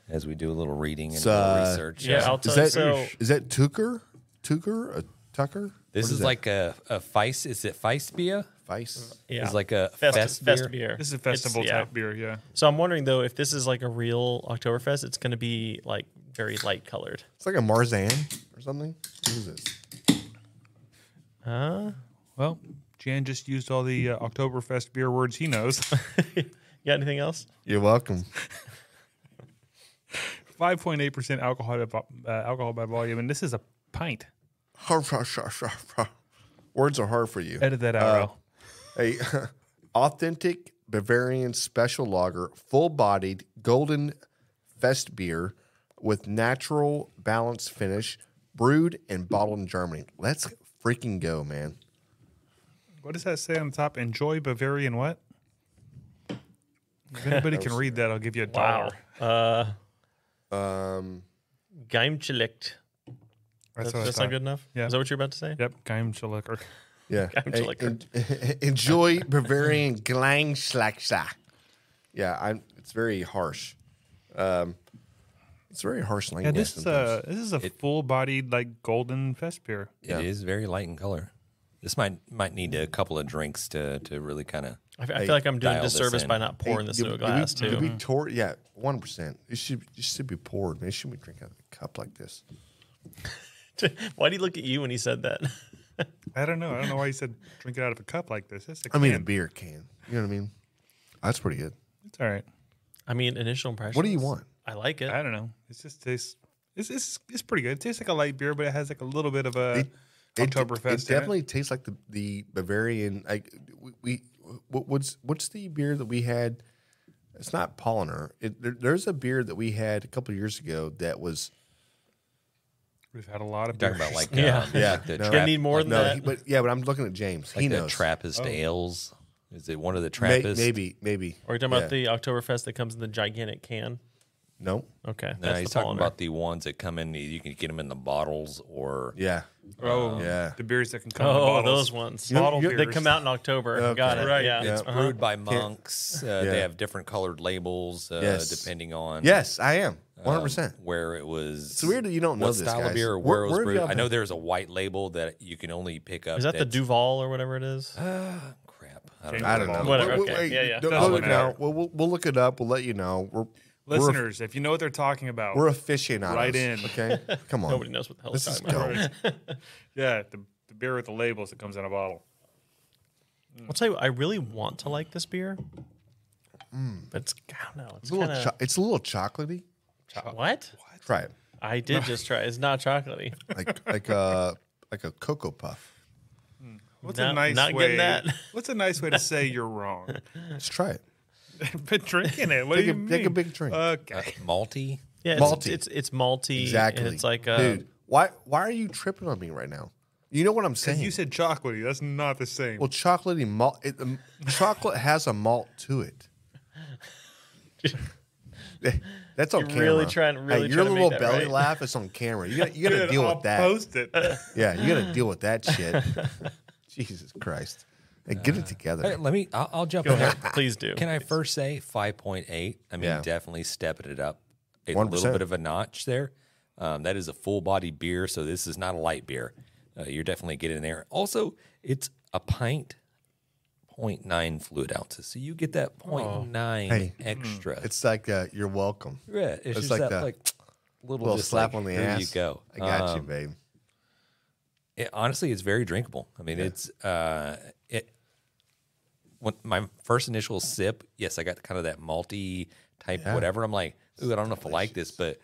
As we do a little reading and a little research. Yeah, I'll tell you. So Is that Tucher? Tucker? This What is like a Feist. Is it Festbier? Weiss. yeah, It's like a Fest Festbier. beer. This is a festival type beer, yeah. So I'm wondering though if this is like a real Oktoberfest, it's going to be like very light colored. It's like a Marzan or something. What is this? Well, Jan just used all the Oktoberfest beer words he knows. You got anything else? You're welcome. 5.8% alcohol by volume, and this is a pint. Words are hard for you. Edit that out, Al. A authentic Bavarian special lager, full-bodied golden fest beer with natural balanced finish, brewed and bottled in Germany. Let's freaking go, man. What does that say on the top? Enjoy Bavarian what? If anybody can read that, I'll give you $1. Geimchelicht. That's what I That's thought. not good enough? Yeah. Is that what you're about to say? Yep, Geheimschlicker. Yeah. Geimchelicker. Enjoy Bavarian Klangschlagscha. Yeah, it's very harsh. It's very harsh Yeah, language. this is a full-bodied like golden fest beer. It is very light in color. This might need a couple of drinks to really kind of. I feel like I'm doing dial this disservice in. by not pouring this into a glass too. Be poured, yeah, 1%. It should be poured, man. It shouldn't be drinking out of a cup like this. Why do you look at you when he said that? I don't know. I don't know why you said drink it out of a cup like this. It's a I mean, a can. beer can. You know what I mean? That's pretty good. It's all right. I mean, initial impression. What do you want? I like it. I don't know. It just tastes. It's pretty good. It tastes like a light beer, but it has like a little bit of a Oktoberfest. It definitely tastes like the Bavarian. Like what's the beer that we had? It's not Polliner. There's a beer that we had a couple of years ago that was. We've had a lot of Talking beers. about like Yeah. the No. Gonna trap, need more than No, that. but I'm looking at James. like He the knows. Trappist ales. Is it one of the Trappist? Maybe. Or you're talking about the Oktoberfest that comes in the gigantic can? No. Okay. No, that's he's the talking Polliner. about the ones that come in. You can get them in the bottles or Yeah. Yeah. The beers that can come in Oh, bottles. those ones. Bottle They beers. come out in October. Okay. Got it. Right. Yeah. it's Yeah. brewed by monks. Yeah. They have different colored labels Yes. depending on Yes, I am 100%. where it was. It's weird that you don't know what this, style guys. of beer or Where where it was have brewed. y'all I know been? there's a white label that you can only pick up. Is that the that's- Duval or whatever it is? Crap. I don't know. I don't know. Whatever, Wait, okay. Yeah, yeah. Don't Doesn't look now. matter. We'll look it up. We'll let you know. Listeners, if you know what they're talking about, We're aficionados. Right in. Okay. Come on. Nobody knows what the hell Let's he's just talking about. go. yeah, the beer with the labels that comes in a bottle. I'll tell you, I really want to like this beer. But it's, I don't know. It's kind of. It's a little chocolatey. What? Try it. I did just try. It's not chocolatey. Like a Cocoa Puff. What's Not- a nice not way? getting that. What's a nice way to say you're wrong? Let's try it. Been drinking it. What Take do a- you mean? take a big drink. Okay. Malty. Yeah, Malty. it's malty. Exactly. And it's like dude. Why are you tripping on me right now? You know what I'm saying? You said chocolatey. That's not the same. well, chocolatey malt. Chocolate has a malt to it. That's on You're camera. really trying to your make little that belly right. laugh is on camera. You got to deal I'll with that. Post it. Yeah, you got to deal with that shit. Jesus Christ. Hey, get it together. Hey, let me. I'll jump in there. Please do. Can I first say 5.8? I mean, Yeah. definitely stepping it up a 100%. little bit of a notch there. That is a full body beer, so this is not a light beer. You're definitely getting there. Also, it's a pint, 0.9 fluid ounces, so you get that 0.9 Hey. extra. It's like you're welcome. yeah, it's just like that the like little, Little just slap like, on the here ass. you go. I got you, babe. Honestly, it's very drinkable. I mean, it's when my first initial sip, yes, I got kind of that malty type whatever. I'm like, ooh, I don't know if I like this, but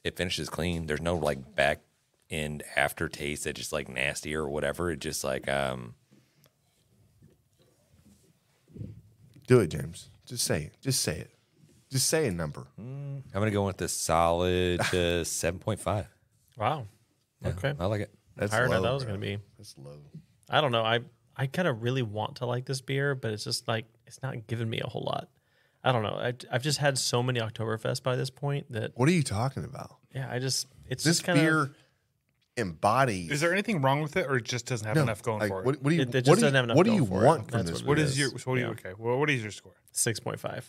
it finishes clean. There's no like back end aftertaste that's just like nasty or whatever. It just like Do it, James. Just say it. Just say it. Just say a number. I'm gonna go with the solid 7.5. Wow. Okay. I like it. That's Higher than I low, thought it was bro. going to be. That's low. I don't know. I kind of really want to like this beer, but it's just like it's not giving me a whole lot. I don't know. I've just had so many Oktoberfest by this point that What are you talking about? yeah, it's This just kind beer, of embodies. Is there anything wrong with it, or it just doesn't have enough going for it? What do you? It just what do doesn't you, have enough what do going you for it. want from That's this? what What it is your? is. What do you? Yeah. Okay. Well, what is your score? 6.5.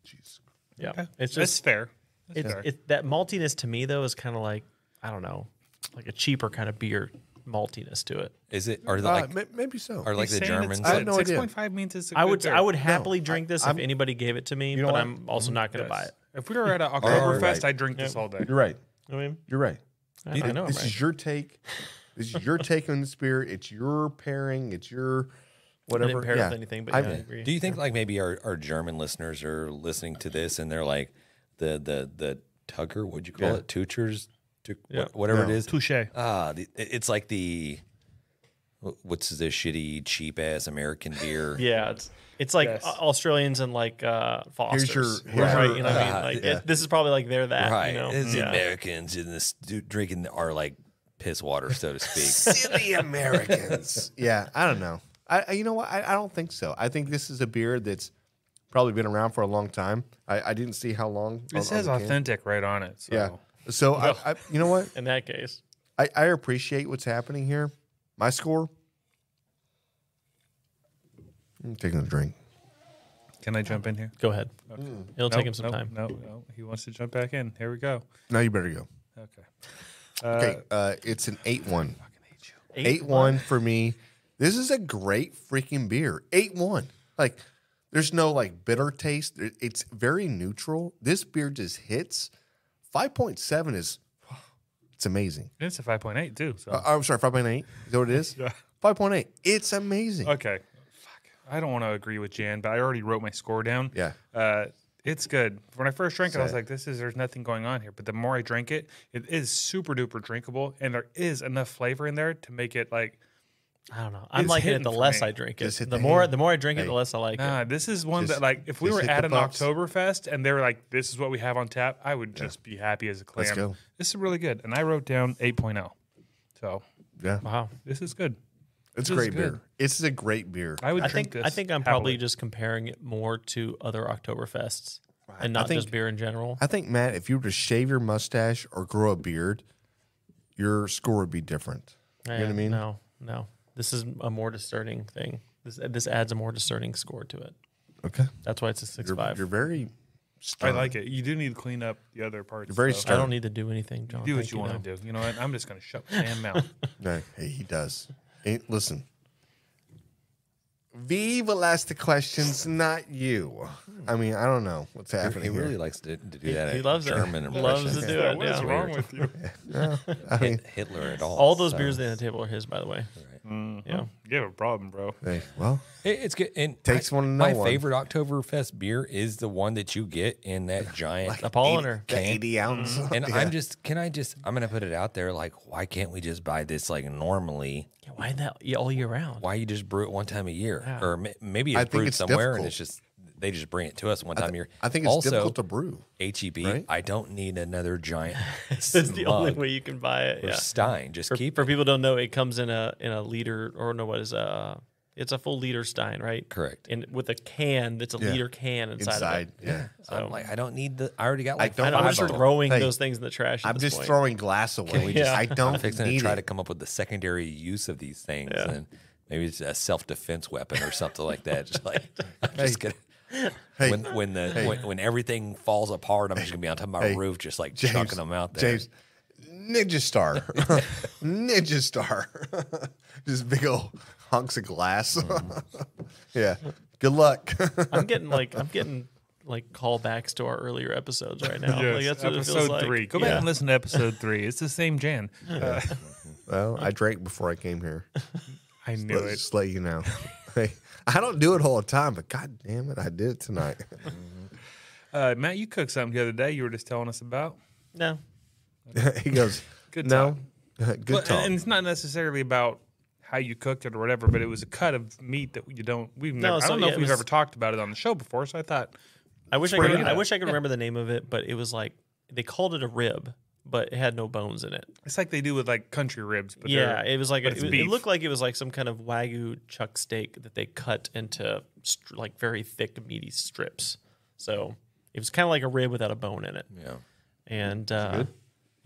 Jeez. Yeah, Okay. it's That's just fair. that maltiness to me though is kind of like, I don't know, like a cheaper kind of beer maltiness to it. Is it? Are like Maybe so. are like He's the saying Germans? I have no idea. 6.5 means it's. I would I would happily drink this if I'm- anybody gave it to me, know but what? I'm also not going to buy it. If we were at an All Oktoberfest, right. I'd drink this all day. You're right. I mean, You're right. I know. This I'm right. is your take. This is your take on this beer. It's your pairing. It's your I whatever. didn't pair it with anything, but yeah, I agree. Do you think like maybe our German listeners are listening to this and they're like the Tucker? What'd you call Yeah. it? Tuchers, Yeah. whatever No. it is. Touche. It's like the what's the shitty cheap ass American beer? Yeah, it's like Yes. Australians and like Fosters, here's your- right? You know what I mean? Like yeah. this is probably like they're that, Right. You know? It's the Yeah. Americans in this drinking are like piss water, so to speak. silly Americans. Yeah, I don't know. You know what? I don't think so. I think this is a beer that's probably been around for a long time. I didn't see how long. It says the can. authentic right on it. So. Yeah. So I you know what? In that case, I appreciate what's happening here. My score. I'm taking a drink. Can I jump in here? go ahead. It'll take him some time. No, he wants to jump back in. Here we go. Now you better go. Okay. Okay. It's an 8-1. 8-1 for me. This is a great freaking beer. 8-1. Like, there's no like bitter taste. It's very neutral. This beer just hits. 5.7 is, it's amazing. It's a 5.8 too. So I'm sorry, 5.8. Is that what it is? Yeah. 5.8. It's amazing. okay. Fuck. I don't want to agree with Jan, but I already wrote my score down. Yeah. It's good. When I first drank it, I was like, there's nothing going on here. But the more I drank it, it is super duper drinkable, and there is enough flavor in there to make it like. I don't know. I'm It's liking it hitting the for less me. I drink Just it. hit The the more hand. I drink it, Hey. the less I like Nah, it. this is one Just- that like if we just were hit at the an pucks. Oktoberfest and they were like, this is what we have on tap, I would just be happy as a clam. Let's go. This is really good. And I wrote down 8.0. So Yeah. Wow. this is good. It's This a is great good. beer. It's a great beer. I would I drink think this. I'm probably happily. just comparing it more to other Oktoberfests and I not think- just beer in general. I think, Matt, if you were to shave your mustache or grow a beard, your score would be different. You know what I mean? No. This is a more discerning thing. This adds a more discerning score to it. Okay. That's why it's a 6.5. You're very I stern. like it. You do need to clean up the other parts. You're very though. stern. I don't need to do anything, John. Do what Thank you want though. to do. You know what? I'm just going to shut my damn mouth. No, hey, he does. Listen. Vive asked the questions, not you. I mean, I don't know what's He happening really here. likes to do that. He at loves it. German Loves to do it. What is Yeah. wrong with you? I mean, Hitler at all. All those so. beers on the table are his, by the way. Yeah. You have a problem, bro. hey, well, It's good. And Takes one to know my one. favorite Oktoberfest beer is the one that you get in that giant The Polliner. the 80 ounce. And Yeah. I'm going to put it out there. Like, why can't we just buy this like normally? Yeah, why that all year round? Why you just brew it one time a year? Yeah. Or maybe I it's think brewed it's somewhere difficult. and it's just, they just bring it to us one time a year. I think it's also, difficult to brew. HEB, right? I don't need another giant That's the only mug way you can buy it. or Yeah. Stein. Just keep For it. people who don't know, it comes in a liter, or no, what is it's a full liter Stein, right? Correct. And with a can that's a Yeah. liter can inside of it. yeah. So I'm like, I don't need I already got like don't- I know, five I'm of just them. throwing Hey, those things in the trash. At I'm this just point. throwing glass away. Yeah. I don't I'm fixing to need try it. to come up with the secondary use of these things, Yeah. and maybe it's a self-defense weapon or something like that. Just like I'm just gonna. Hey. When everything falls apart, I'm just gonna be on top of my Hey. roof, just like chucking them out there. James, Ninja Star. Ninja Star. Just big old hunks of glass. Yeah. Good luck. I'm getting callbacks to our earlier episodes right now. Like, that's what it feels episode like. 3. Go back Yeah. and listen to episode 3. It's the same Jan. Well, I drank before I came here. I knew it. Just let you know. Hey, I don't do it all the time, but god damn it, I did it tonight. Matt, you cooked something the other day you were just telling us about. No. He goes, Good no, talk. good talk. And it's not necessarily about how you cooked it or whatever, but it was a cut of meat that we've never. I so don't know yeah, if it we've was- ever talked about it on the show before, so I thought I wish I Bring could. it I up. wish I could remember the name of it, but it was like they called it a rib, but it had no bones in it. it's like they do with like country ribs. But Yeah, it was like but it, it's it beef. looked like it was like some kind of Wagyu chuck steak that they cut into like very thick meaty strips. So it was kind of like a rib without a bone in it. Yeah. And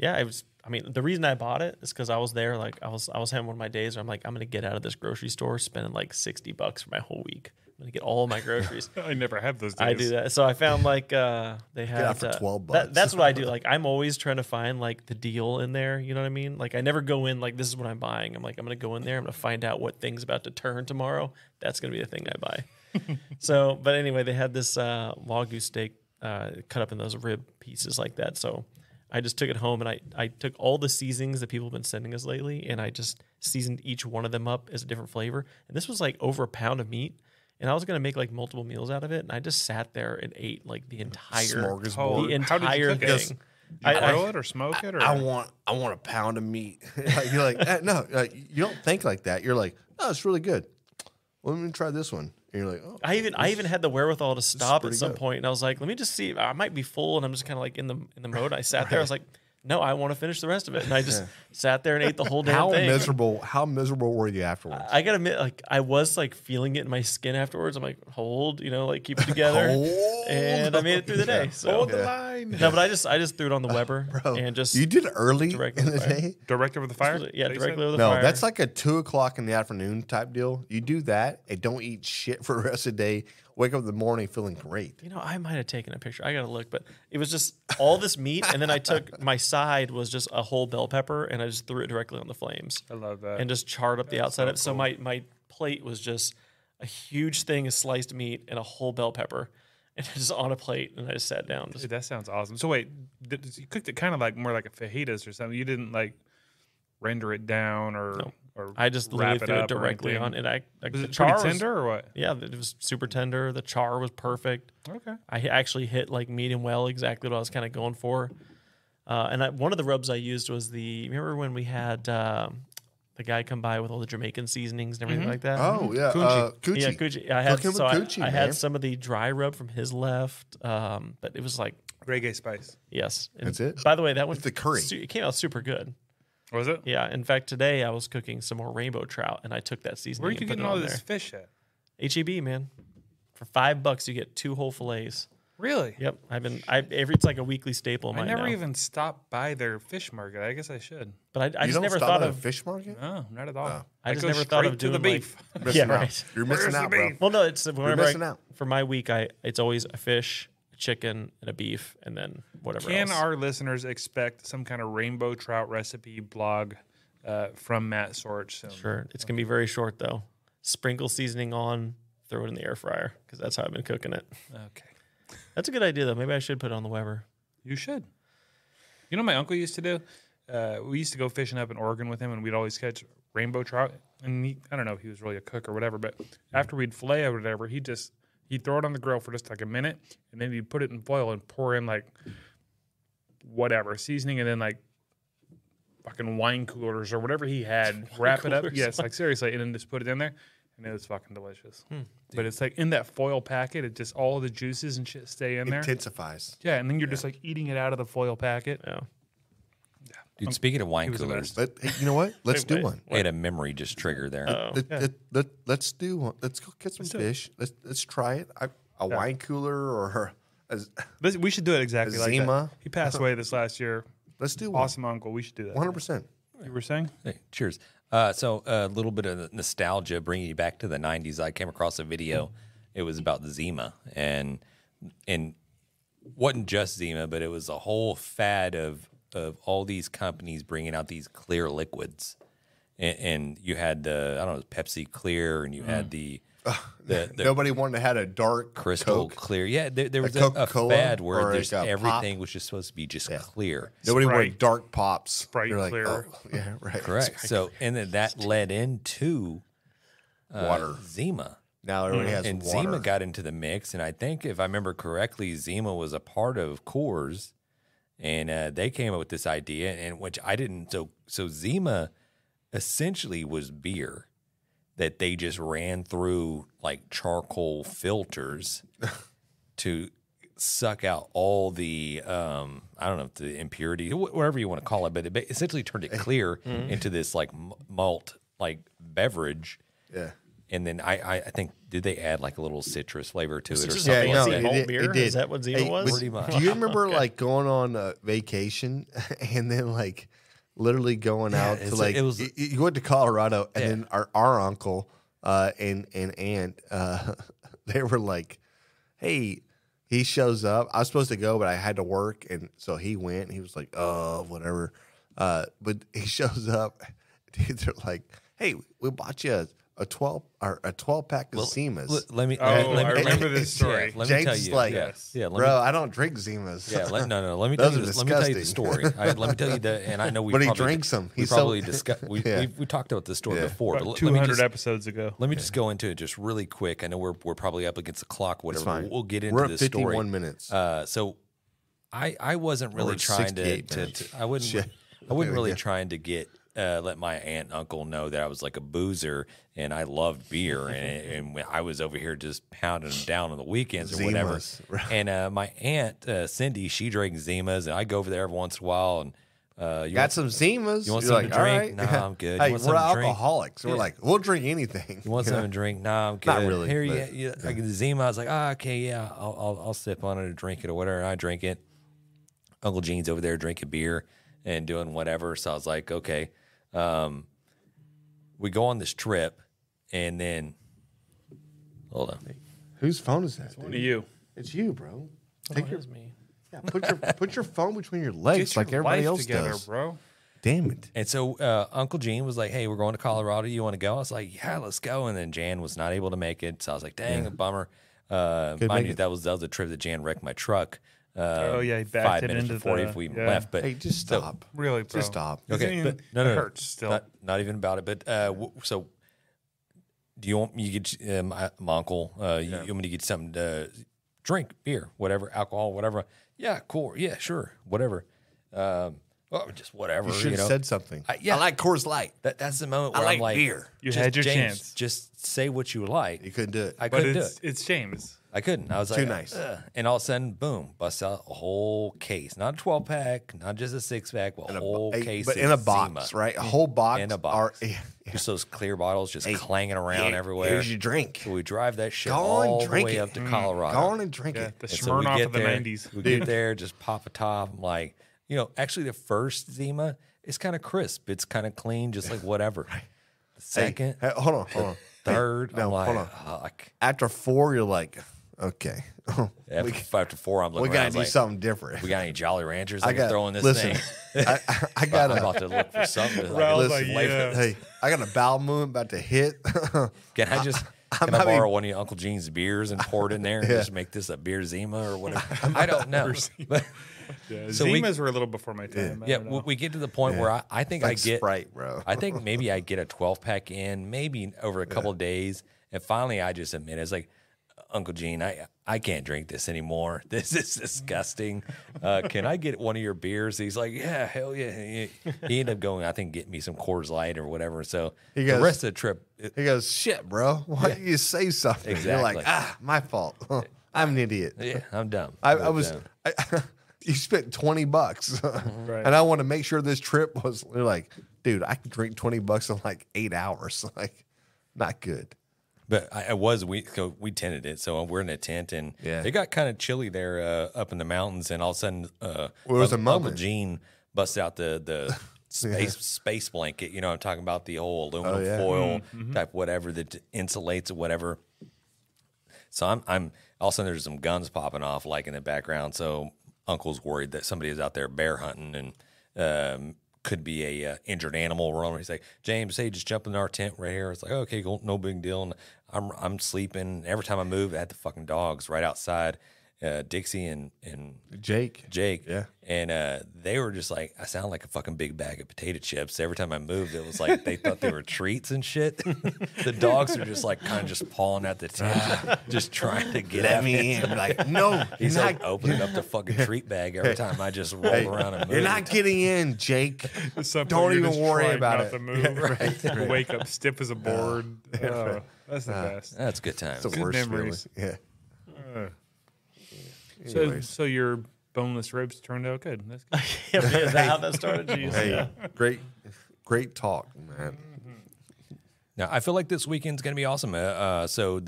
yeah, I I mean, the reason I bought it is because I was there. Like I was having one of my days where I'm like, I'm gonna get out of this grocery store spending like $60 for my whole week. I'm gonna get all of my groceries. I never have those days. I do that. So I found like they had out for $12. That's what I do. Like I'm always trying to find like the deal in there. You know what I mean? Like I never go in like this is what I'm buying. I'm like I'm gonna go in there. I'm gonna find out what thing's about to turn tomorrow. That's gonna be the thing I buy. So, but anyway, they had this Wagyu steak cut up in those rib pieces like that. So I just took it home and I took all the seasonings that people have been sending us lately and I just seasoned each one of them up as a different flavor. And this was like over a pound of meat. And I was gonna make like multiple meals out of it. And I just sat there and ate like the entire Smorgasbord. the How did you entire cook it? thing. Did you grill it or smoke it? Or? I want a pound of meat. You're like, no, you don't think like that. You're like, oh, it's really good. Well, let me try this one. And you're like, oh, I even had the wherewithal to stop at pretty some good. point, and I was like, let me just see. I might be full, and I'm just kind of like in the mode. I sat there. I was like, no, I want to finish the rest of it, and I just sat there and ate the whole damn how thing. miserable were you afterwards? I gotta admit, like I was like feeling it in my skin afterwards. I'm like, hold, like keep it together, and I made it through the day. So Hold the line. no, but I just threw it on the Weber and just You did it early in directly the over the fire. day? Direct over the fire? yeah, That you directly said? over the No, fire. that's like a 2:00 in the afternoon type deal. You do that and don't eat shit for the rest of the day. Wake up in the morning feeling great. I might have taken a picture. I gotta look, but it was just all this meat, and then I took my side was just a whole bell pepper, and I just threw it directly on the flames. I love that. And just charred up the outside of it. So cool. my plate was just a huge thing of sliced meat and a whole bell pepper, and just on a plate, and I just sat down. Dude, that sounds awesome. So wait, you cooked it kind of like more like a fajitas or something. You didn't like render it down or I just wrap literally threw it up or directly anything? on, and Was the it char pretty tender or what? Yeah, it was super tender. The char was perfect. Okay. I actually hit like medium well, exactly what I was kind of going for. And one of the rubs I used was remember when we had the guy come by with all the Jamaican seasonings and everything like that? Oh, yeah. Coochie. Yeah, Coochie. I had Cooking with so Coochie, I had man. some of the dry rub from his left, but it was like Reggae spice. yes. And That's it? By the way, that It's the curry. It came out super good. Was it? Yeah. In fact, today I was cooking some more rainbow trout, and I took that seasoning. Where are you and put getting it all on this fish at? there. HEB, man. For $5, you get 2 whole fillets. Really? Yep. It's like a weekly staple of I mine never now. even stopped by their fish market. I guess I should. But I You just don't never stop thought at a of fish market? No, not at all. I just go never thought of straight to doing the like- beef. Missing Yeah, out. right. You're missing Where's the out, bro. beef? Well, no, it's whenever missing out. for my week, it's always a fish, a chicken, and a beef, and then whatever Can else. our listeners expect some kind of rainbow trout recipe blog from Matt Sorge soon? Sure, it's gonna be very short though. Sprinkle seasoning on, throw it in the air fryer because that's how I've been cooking it. Okay. That's a good idea though. Maybe I should put it on the Weber. You should. You know what my uncle used to do? We used to go fishing up in Oregon with him, and we'd always catch rainbow trout. And I don't know if he was really a cook or whatever, but after we'd fillet or whatever, he'd throw it on the grill for just like a minute, and then he'd put it in foil and pour in like whatever seasoning, and then like fucking wine coolers or whatever he had. Wrap it up. coolers. Yes, like seriously, and then just put it in there, and it was fucking delicious. But it's like in that foil packet, it just all the juices and shit stay in there. Intensifies. Yeah, and then you're just like eating it out of the foil packet. Yeah. Dude, speaking of wine was the coolers, best. But hey, you know what? Let's do wait. one. I had a memory just trigger there. Oh. Let's do one. Let's go get some fish. Let's try it. A wine cooler or We should do it exactly like that. Zima. He passed away this last year. let's do one. Awesome uncle. We should do that. 100%. You were saying? Hey, cheers. So a little bit of nostalgia, bringing you back to the 90s. I came across a video. It was about Zima, and wasn't just Zima, but it was a whole fad of all these companies bringing out these clear liquids. And you had Pepsi Clear, and you had the Nobody wanted to have a dark Crystal Coke. Clear. Yeah, there was a Coca-Cola fad or where like a pop. everything was just supposed to be just clear. Nobody Sprite. wanted dark pops. Sprite You're like, clear. oh, yeah, right. Correct. So, and then that led into Water. Zima. Now everybody has And water. Zima got into the mix, and I think if I remember correctly, Zima was a part of Coors, and they came up with this idea, and which I didn't. So Zima essentially was beer that they just ran through like charcoal filters to suck out all the I don't know, the impurity, whatever you want to call it, but it essentially turned it clear into this like malt like beverage. Yeah. And then I think, did they add like a little citrus flavor to it or just something? fancy like that? malt beer? Is that what Zima was? Pretty much. Do you remember like going on a vacation and then like literally going out to like it was you went to Colorado, and then our uncle and aunt they were like, hey. He shows up. I was supposed to go, but I had to work, and so he went. And he was like, "Oh, whatever." But he shows up. Dude, they're like, "Hey, we bought you a 12-pack of Zimas." Let me. I remember this story. Let me James tell is you. like, Let bro, me, I don't drink Zimas. Yeah, let me Those tell are you. Let me tell you the disgusting. story. Let me tell you and I know we. But he probably, drinks them. We He's probably so- discussed. We talked about this story Yeah. before. About But let me 200 just, episodes ago. let me just go into it just really quick. I know we're probably up against the clock. Whatever. It's fine. We'll get into We're at this 51 story. minutes. So, I wasn't really at trying 68 to minutes. I wouldn't. Shit. I wasn't really Yeah. trying to get. Let my aunt and uncle know that I was like a boozer and I loved beer and when I was over here just pounding them down on the weekends or whatever. Zimas, right. And my aunt Cindy, she drinks Zimas, and I go over there every once in a while and you Got want, some Zimas. you want You're something like, to drink? all right. Nah, I'm good. You Hey, want we're something to drink? alcoholics. We're Yeah. like, we'll drink anything. You want You know? something to drink? Nah, I'm good. Not really, Here, but- yeah, I get the Zima. I was like, okay, yeah, I'll sip on it or drink it or whatever. And I drink it. Uncle Gene's over there drinking beer and doing whatever. So I was like, okay. We go on this trip, and then hold on. Whose phone is that? What dude? are you? It's you, bro. Take yours, me. Yeah, put your phone between your legs like everybody else together, does. bro. Damn it. And so Uncle Gene was like, hey, we're going to Colorado. You want to go? I was like, yeah, let's go. And then Jan was not able to make it. So I was like, dang, a bummer. Mind make you, it. that was the trip that Jan wrecked my truck. Oh, yeah, he backed 5 it minutes into before the- we yeah. left. But Hey, just so- stop. Really, bro. Just stop. Okay, but It no, hurts still. Not even about it. But so, do you want me to get my uncle? You want me to get something to drink, beer, whatever, alcohol, whatever? Yeah, cool. Yeah, sure, whatever. Well, just whatever. You should have know? said something. I like Coors Light. That's the moment I where like I'm like, beer. You just, had your James, chance. Just say what you like. You couldn't do it. I But couldn't do it. it's James. I couldn't. I was Too like, nice. "Ugh." And all of a sudden, boom, bust out a whole case. Not a 12-pack, not just a 6-pack, but a whole case. but of in a box, Zima. right? A whole box. In a box. Yeah. Just those clear bottles just clanging around everywhere. Here's your drink. So we drive that shit Go on, all the drink way it. up to Colorado. Go on and drink Yeah, it. the And so we Smirnoff get of the there, 90s. We get there, just pop a top. I'm like, actually the first Zima is kind of crisp. It's kind of clean, just like whatever. The second, Hey, hold on. third, No, I'm like, hold on. fuck. After 4, you're like, okay. After 4, I'm we looking got around, to do like, something different. we got any Jolly Ranchers I I got can throw in this listen. thing? I got I'm a about to look for something. that I Raul's can like, flavor. yeah. hey. I got a bowel movement about to hit. Can I just I'm can I having- borrow one of your Uncle Gene's beers and pour it in there and just make this a beer Zima or whatever? I don't know. But, Yeah, So we- Zimas were a little before my time. I yeah, don't know. we get to the point where I think like I get Sprite, bro. I think maybe I get a 12-pack in, maybe over a couple of days, and finally I just admit it's like, Uncle Gene, I can't drink this anymore. This is disgusting. Can I get one of your beers? He's like, yeah, hell yeah. He ended up going, I think, get me some Coors Light or whatever. So He the goes- rest of the trip, He goes, shit, bro. Why don't you say something? You're like, Exactly. my fault. I'm an idiot. yeah, I'm dumb. I But, was. You spent $20, Right. and I want to make sure this trip was. They're like, dude, I can drink $20 in like 8 hours. Like, not good. But we tented it, so we're in a tent, and Yeah. it got kind of chilly there up in the mountains, and all of a sudden, was a Uncle moment. Gene busts out the space blanket. You know, I'm talking about the old aluminum yeah. foil type whatever that insulates or whatever. So I'm all of a sudden there's some guns popping off like in the background. So Uncle's worried that somebody is out there bear hunting and could be a injured animal running. He's like, James, hey, just jump in our tent right here. It's like, okay, cool, no big deal. And I'm sleeping. Every time I move, I had the fucking dogs right outside. Dixie and Jake. yeah, and they were just like, I sound like a fucking big bag of potato chips. Every time I moved, it was like they thought they were treats and shit. The dogs are just like kind of just pawing at the tent, just trying to get Let at me in. Like, no, He's you're like not, opening up the fucking treat bag every time I just roll around and move. you're not getting in, Jake. At some point, Don't you're even just worry trying about not it. to move. Wake up stiff as a board. Oh, that's the best. That's good times. It's the Good worst memories. feeling. Yeah. So, Anyways. so your boneless ribs turned out good. That's good. Is that how that started? Jeez. Hey, great talk, man. Now I feel like this weekend's gonna be awesome. So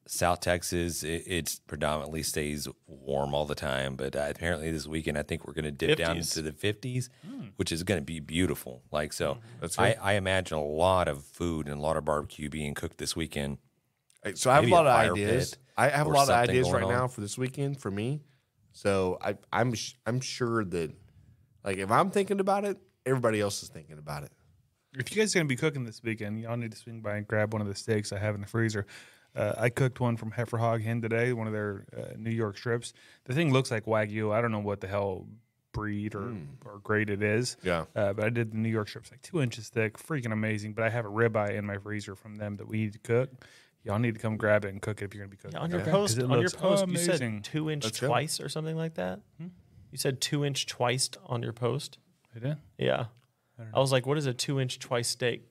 South Texas, it's predominantly stays warm all the time. But apparently this weekend, I think we're going to dip down 50s. into the 50s, which is going to be beautiful. Like, so That's good. I imagine a lot of food and a lot of barbecue being cooked this weekend. So I have a Maybe lot a of fire ideas. pit I have a or lot of something ideas going right now on. for this weekend for me. So I'm sure that, like, if I'm thinking about it, everybody else is thinking about it. If you guys are going to be cooking this weekend, y'all need to swing by and grab one of the steaks I have in the freezer. I cooked one from Heifer Hog Hen today, one of their New York strips. The thing looks like Wagyu. I don't know what the hell breed or grade it is. Yeah. But I did the New York strips, like 2 inches thick, freaking amazing. But I have a ribeye in my freezer from them that we need to cook. Y'all need to come grab it and cook it if you're going to be cooking. On your Okay? post, 'Cause it on your looks post, you amazing. said 2-inch Let's go. twice or something like that. You said 2-inch twice on your post. I did? Yeah, I was like, what is a 2-inch twice steak?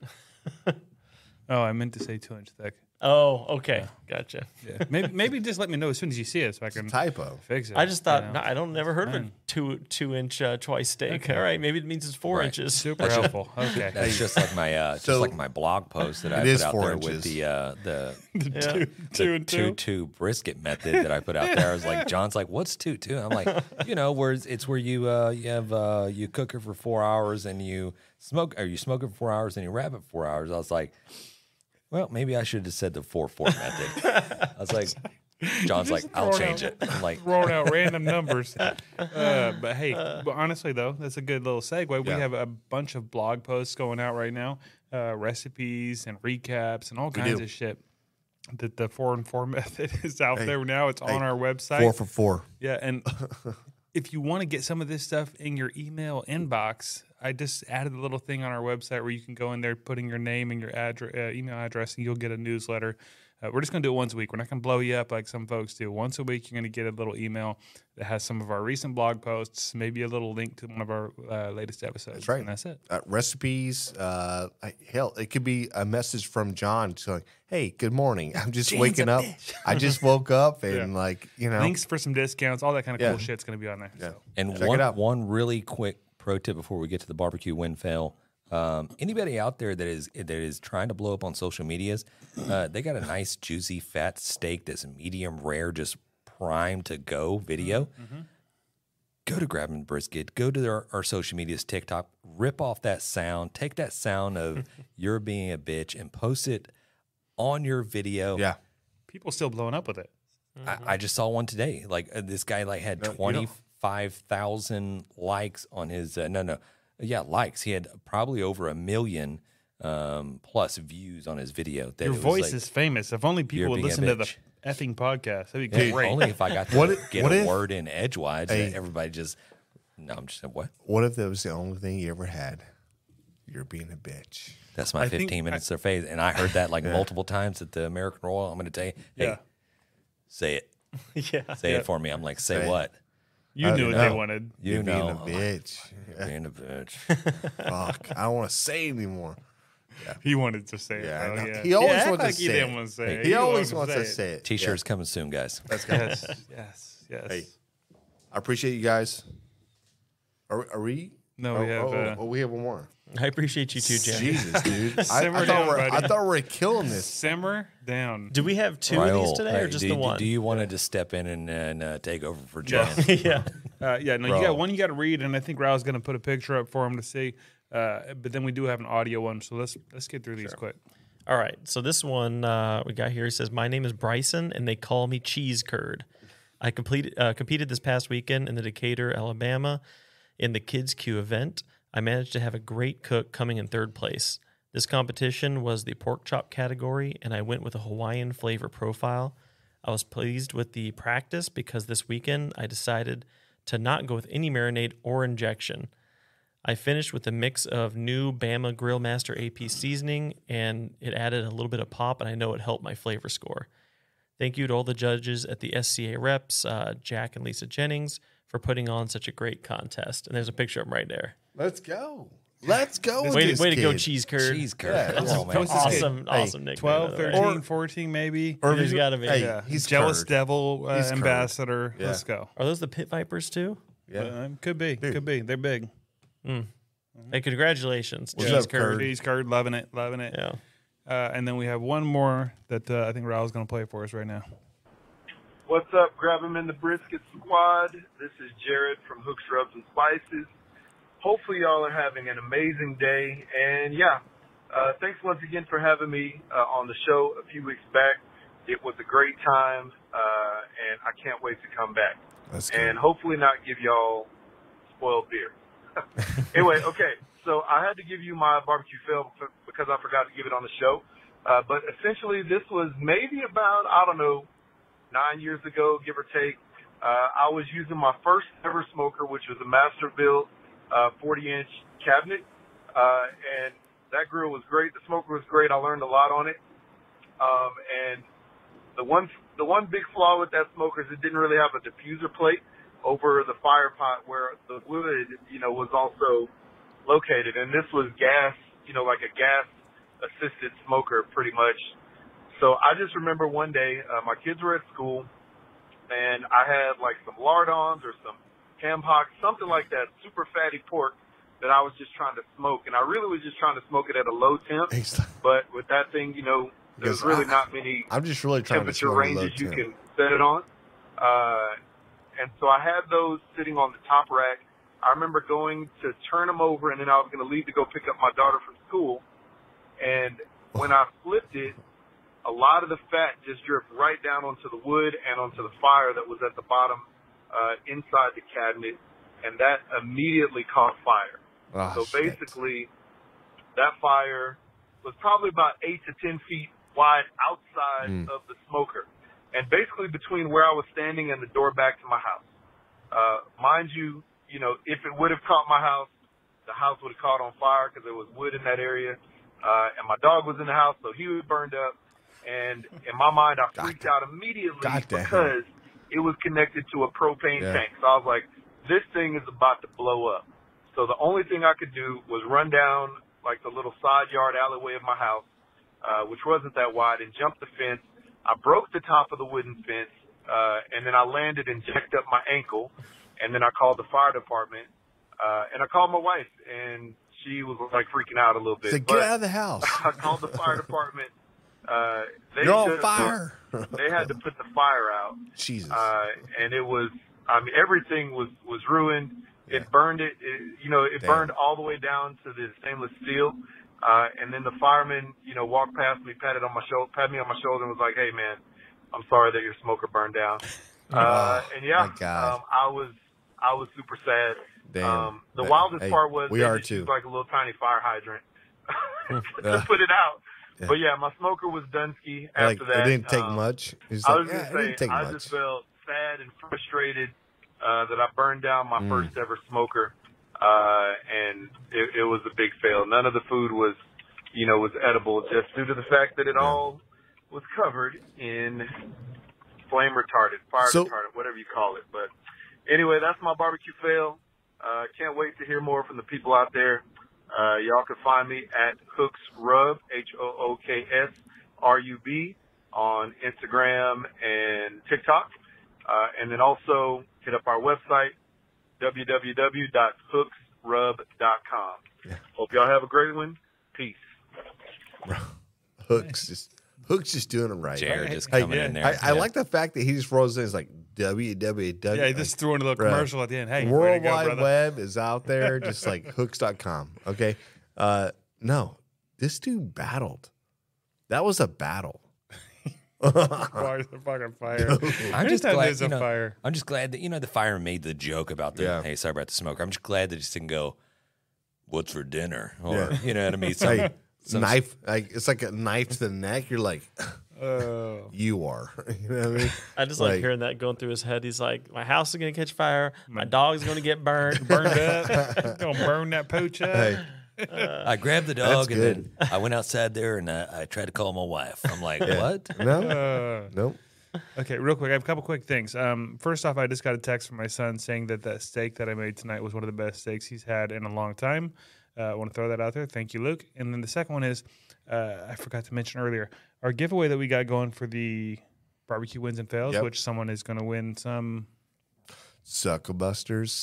Oh, I meant to say 2 inch thick. Oh, okay, gotcha. Yeah. maybe just let me know as soon as you see it so I can Typo. fix it. I just thought, you know? I don't never heard of a Fine. two inch twice steak. All right, maybe it means it's 4 Right. inches. Super helpful. Okay. That's just like my So- my blog post that I It put is out 4 there inches. with the Yeah. Two and two. 2-2 brisket method that I put out there. I was like, John's like, what's 2-2? I'm like, where it's where you you cook it for 4 hours and you smoke it for 4 hours and you wrap it for 4 hours. I was like, well, maybe I should have said the 4-4 method. I was like, John's like, I'll change it. I'm like, Throwing out random numbers. But hey, but honestly though, that's a good little segue. We Yeah. have a bunch of blog posts going out right now, recipes and recaps and all kinds do. of shit. That the 4-and-4 method is out there now. It's on our website. 4 for 4. Yeah, and if you want to get some of this stuff in your email inbox, I just added a little thing on our website where you can go in there, put in your name and your email address, and you'll get a newsletter. We're just going to do it once a week. We're not going to blow you up like some folks do. Once a week, you're going to get a little email that has some of our recent blog posts, maybe a little link to one of our latest episodes. That's right. And that's it. Recipes. Hell, it could be a message from John saying, "Hey, good morning. I'm just waking up. I just woke up and Links for some discounts, all that kind of Yeah. cool shit's going to be on there. Yeah. So. and Check it out. one really quick pro tip before we get to the barbecue win fail. Anybody out there that is trying to blow up on social medias, they got a nice juicy fat steak that's medium rare, just primed to go video. Go to Grab and Brisket, go to our social medias, TikTok, rip off that sound, take that sound of you're being a bitch and post it on your video. Yeah. People still blowing up with it. I just saw one today. Like this guy had 25,000 likes on his likes. He had probably over 1 million plus views on his video. That Your it was voice like, is famous. If only people would being a listen to the bitch. effing podcast. That'd be Hey, great. only if I got to What get if- a word in edgewise, Hey. that everybody just. No, I'm just saying what. What if that was the only thing you ever had? You're being a bitch. That's my 15 minutes of phase, and I heard that like multiple times at the American Royal. I'm going to tell you, hey, Yeah. say it, Yeah. say it for me. I'm like, say what? You knew what know. they wanted. You You're know, being a bitch. being a bitch. Fuck. I don't want to say anymore. He wanted to say Yeah, I it. know. Though, yeah. He always act wants to like he say didn't it. want to say it. He always wanted wants to say it. T-shirts coming soon, guys. Let's go. Yes, yes. Hey. I appreciate you guys. Are we? No, we have. we have one more. I appreciate you too, Jen. Jesus, dude. I Simmer down, thought buddy. we were killing this. Simmer down. Do we have two of these Raul, today or hey, just do, the one? Do you want to just step in and take over for John? yeah. Yeah, no, Bro. you got one you got to read, and I think Raul's going to put a picture up for him to see. But then we do have an audio one, so let's get through these quick. All right. So this one we got here. He says, "My name is Bryson, and they call me Cheese Curd. I competed this past weekend in the Decatur, Alabama, in the Kids Q event. I managed to have a great cook coming in third place. This competition was the pork chop category, and I went with a Hawaiian flavor profile. I was pleased with the practice because this weekend I decided to not go with any marinade or injection. I finished with a mix of new Bama Grill Master AP seasoning, and it added a little bit of pop, and I know it helped my flavor score. Thank you to all the judges at the SCA reps, Jack and Lisa Jennings, for putting on such a great contest." And there's a picture of him right there. Let's go. Let's go. with Way this to go, kid. Cheese Curd. Cheese curd. Yeah, Come on, man. What's this kid? Awesome nickname. 12, by the way. 13, 14 maybe. Or He's gotta be. Hey, Yeah. he's Jealous curd. Devil He's curd. ambassador. Yeah. Let's go. Are those the Pit Vipers too? Yeah. Could be. Could be. They're big. Hey, congratulations. What's Cheese up, Curd. Curd? Cheese curd, loving it. Yeah. And then we have one more that I think Raul's going to play for us right now. What's up, Grab 'em in the Brisket Squad? This is Jared from Hooks, Rubs, and Spices. Hopefully y'all are having an amazing day. And, thanks once again for having me on the show a few weeks back. It was a great time, and I can't wait to come back. And hopefully not give y'all spoiled beer. Anyway, okay, so I had to give you my barbecue fail because I forgot to give it on the show. But essentially this was maybe about, 9 years ago, give or take. I was using my first ever smoker, which was a Masterbuilt 40-inch cabinet. And that grill was great. The smoker was great. I learned a lot on it. And the one big flaw with that smoker is it didn't really have a diffuser plate over the fire pot where the wood, was also located. And this was gas, like a gas-assisted smoker pretty much. So I just remember one day, my kids were at school, and I had like some lardons or some ham hocks, something like that, super fatty pork that I was just trying to smoke. And I really was just trying to smoke it at a low temp. But with that thing, there's really not many I'm just really trying temperature to ranges you can set it on. And so I had those sitting on the top rack. I remember going to turn them over, and then I was going to leave to go pick up my daughter from school. And when I flipped it, a lot of the fat just dripped right down onto the wood and onto the fire that was at the bottom inside the cabinet, and that immediately caught fire. So basically, that fire was probably about 8 to 10 feet wide outside of the smoker, and basically between where I was standing and the door back to my house. Mind you, if it would have caught my house, the house would have caught on fire because there was wood in that area, and my dog was in the house, so he was burned up. And in my mind, I freaked out immediately because it was connected to a propane tank. So I was like, this thing is about to blow up. So the only thing I could do was run down like the little side yard alleyway of my house, which wasn't that wide, and jump the fence. I broke the top of the wooden fence, and then I landed and jacked up my ankle. And then I called the fire department, and I called my wife, and she was like freaking out a little bit. So get out of the house. I called the fire department. You're on fire. They had to put the fire out. Jesus. And it was, everything was ruined. It burned it burned all the way down to the stainless steel. And then the fireman, walked past me, patted me on my shoulder and was like, hey man, I'm sorry that your smoker burned down. And I was super sad. Damn. The wildest part was we they are just too. used like a little tiny fire hydrant to put it out. Yeah. But yeah, my smoker was Dunsky after that. It didn't take much. I was going to say, I just felt sad and frustrated that I burned down my first ever smoker, and it was a big fail. None of the food was edible just due to the fact that it all was covered in flame retardant, fire retardant, whatever you call it. But anyway, that's my barbecue fail. Can't wait to hear more from the people out there. Y'all can find me at Hooks Rub, HOOKSRUB, on Instagram and TikTok. And then also hit up our website, www.hooksrub.com. Hope y'all have a great one. Peace. Hooks just doing it right. Jared just coming in there. I like the fact that he just rolls in. It's like www. Yeah, he just threw in a little commercial at the end. Hey, World Wide Web is out there, just like hooks.com. Okay. No, this dude battled. That was a battle. Fire, fucking fire. I'm just glad. Fire. I'm just glad that the fire made the joke about the hey, sorry about the smoker. I'm just glad that he just didn't go, "What's for dinner?" Or you know what I mean? Knife, like it's like a knife to the neck. You're like, you are. You know what I mean? I just like hearing that going through his head. He's like, my house is gonna catch fire. My dog's gonna get burned up. Gonna burn that pooch up. Hey. I grabbed the dog and then I went outside there and I tried to call my wife. I'm like, what? No, nope. Okay, real quick. I have a couple quick things. First off, I just got a text from my son saying that steak that I made tonight was one of the best steaks he's had in a long time. I want to throw that out there. Thank you, Luke. And then the second one is, I forgot to mention earlier, our giveaway that we got going for the barbecue wins and fails, which someone is going to win some Suckabusters.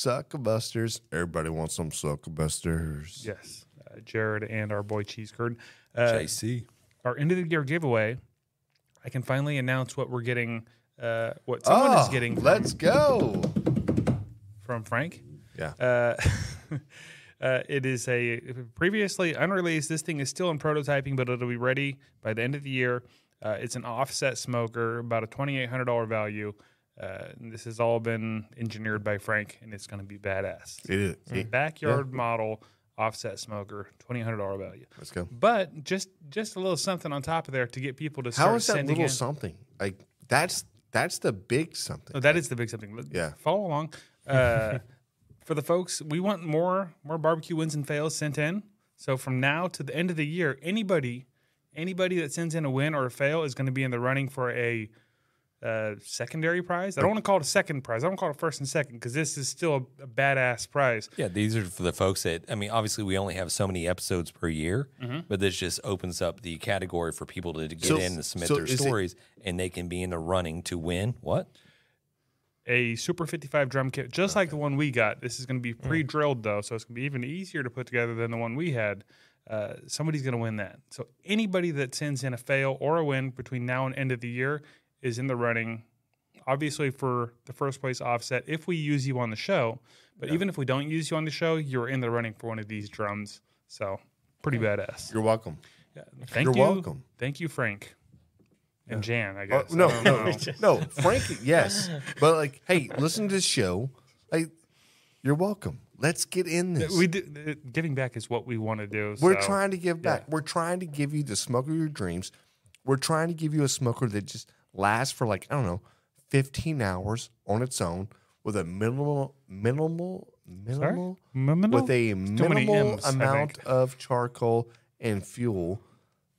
Everybody wants some Suckabusters. Yes. Jared and our boy Cheese Curd. JC. our end of the year giveaway, I can finally announce what we're getting. What someone is getting. Let's go. From Frank. Yeah. It is a previously unreleased. This thing is still in prototyping, but it'll be ready by the end of the year. It's an offset smoker, about a $2,800 value. And this has all been engineered by Frank, and it's going to be badass. It is. It's a backyard model offset smoker, $2,800 value. Let's go. But just a little something on top of there to get people to start How is that sending little in. something? Like that's the big something. Oh, that is the big something. Yeah. Follow along. For the folks, we want more barbecue wins and fails sent in. So from now to the end of the year, anybody that sends in a win or a fail is going to be in the running for a secondary prize. I don't want to call it a second prize. I don't call it first and second because this is still a badass prize. Yeah, these are for the folks that, I mean, obviously we only have so many episodes per year, but this just opens up the category for people to get in and submit their stories, and they can be in the running to win what? A Super 55 drum kit, just like the one we got. This is going to be pre-drilled, though, so it's going to be even easier to put together than the one we had. Somebody's going to win that. So anybody that sends in a fail or a win between now and end of the year is in the running, obviously, for the first place offset if we use you on the show. But even if we don't use you on the show, you're in the running for one of these drums. So pretty badass. You're welcome. Yeah. You're welcome. Thank you, Frank. And Jan, I guess. No, Frank, yes. But like, hey, listen to this show. Like, you're welcome. Let's get in this. We do, giving back is what we want to do. We're trying to give back. We're trying to give you the smoker of your dreams. We're trying to give you a smoker that just lasts for like, I don't know, 15 hours on its own with a minimal with a minimal amount of charcoal and fuel.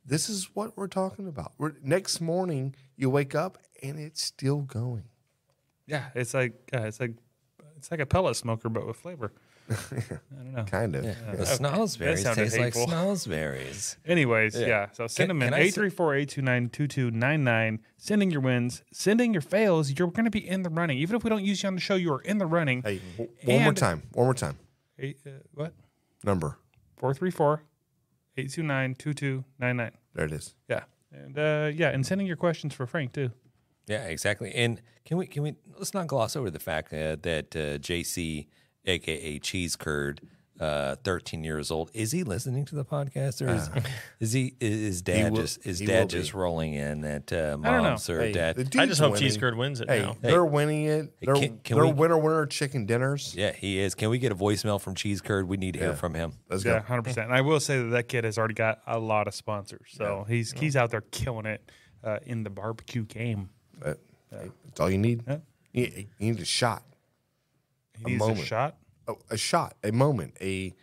This is what we're talking about. Next morning, you wake up and it's still going. Yeah, it's like a pellet smoker, but with flavor. I don't know. Kind of. Yeah. The snozberries taste like snozberries. Anyways, so send them in 834-829-2299. Sending your wins, sending your fails. You're going to be in the running. Even if we don't use you on the show, you are in the running. Hey, one more time. What? Number. 434-829-2299. There it is. Yeah. And sending your questions for Frank too. Yeah, exactly. And can we let's not gloss over the fact that JC, aka Cheese Curd, 13 years old, is he listening to the podcast, or is dad just rolling in that mom's or dad? I just hope Cheese Curd wins it now. They're winning it. They're winner chicken dinners. Yeah, he is. Can we get a voicemail from Cheese Curd? We need to hear from him. Let's go. 100%. And I will say that kid has already got a lot of sponsors, so he's out there killing it in the barbecue game. That's all you need. Yeah. You need a shot. He needs a shot? Oh, a shot, a moment, a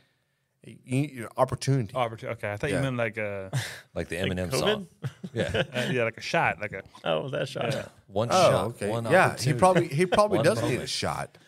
opportunity. Okay, I thought you meant like a like the Eminem song. Yeah, like a shot, like a that shot. Yeah. One shot. Okay. One he probably does need a shot.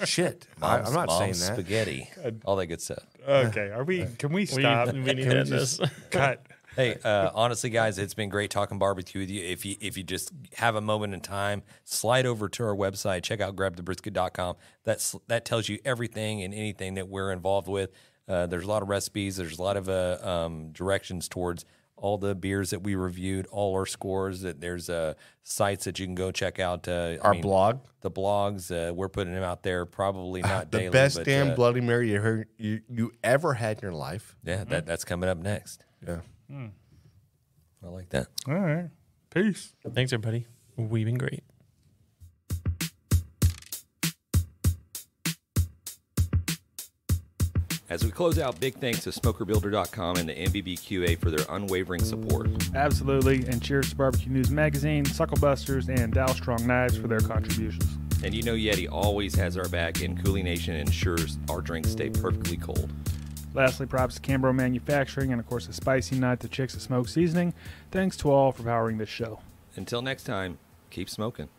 Shit, I'm not saying that. Spaghetti, all that good stuff. Okay, Can we stop? We need to end this. Cut. Hey, honestly, guys, it's been great talking barbecue with you. If you just have a moment in time, slide over to our website, check out GRABTHEBRISKET.com. That tells you everything and anything that we're involved with. There's a lot of recipes. There's a lot of directions towards all the beers that we reviewed, all our scores. That there's sites that you can go check out. Our blog, the blogs. We're putting them out there. Probably not daily. The best but, damn Bloody Mary you ever had in your life. Yeah, that's coming up next. Yeah. I like that. All right. Peace. Thanks, everybody. We've been great. As we close out, big thanks to SmokerBuilder.com and the NBBQA for their unwavering support. Absolutely. And cheers to Barbecue News Magazine, SUCKLEBUSTERS, and Dow Strong Knives for their contributions. And you know Yeti always has our back, and Cooling Nation ensures our drinks stay perfectly cold. Lastly, props to Cambro Manufacturing and, of course, the Spicy Nut, the Chicks of Smoke Seasoning. Thanks to all for powering this show. Until next time, keep smoking.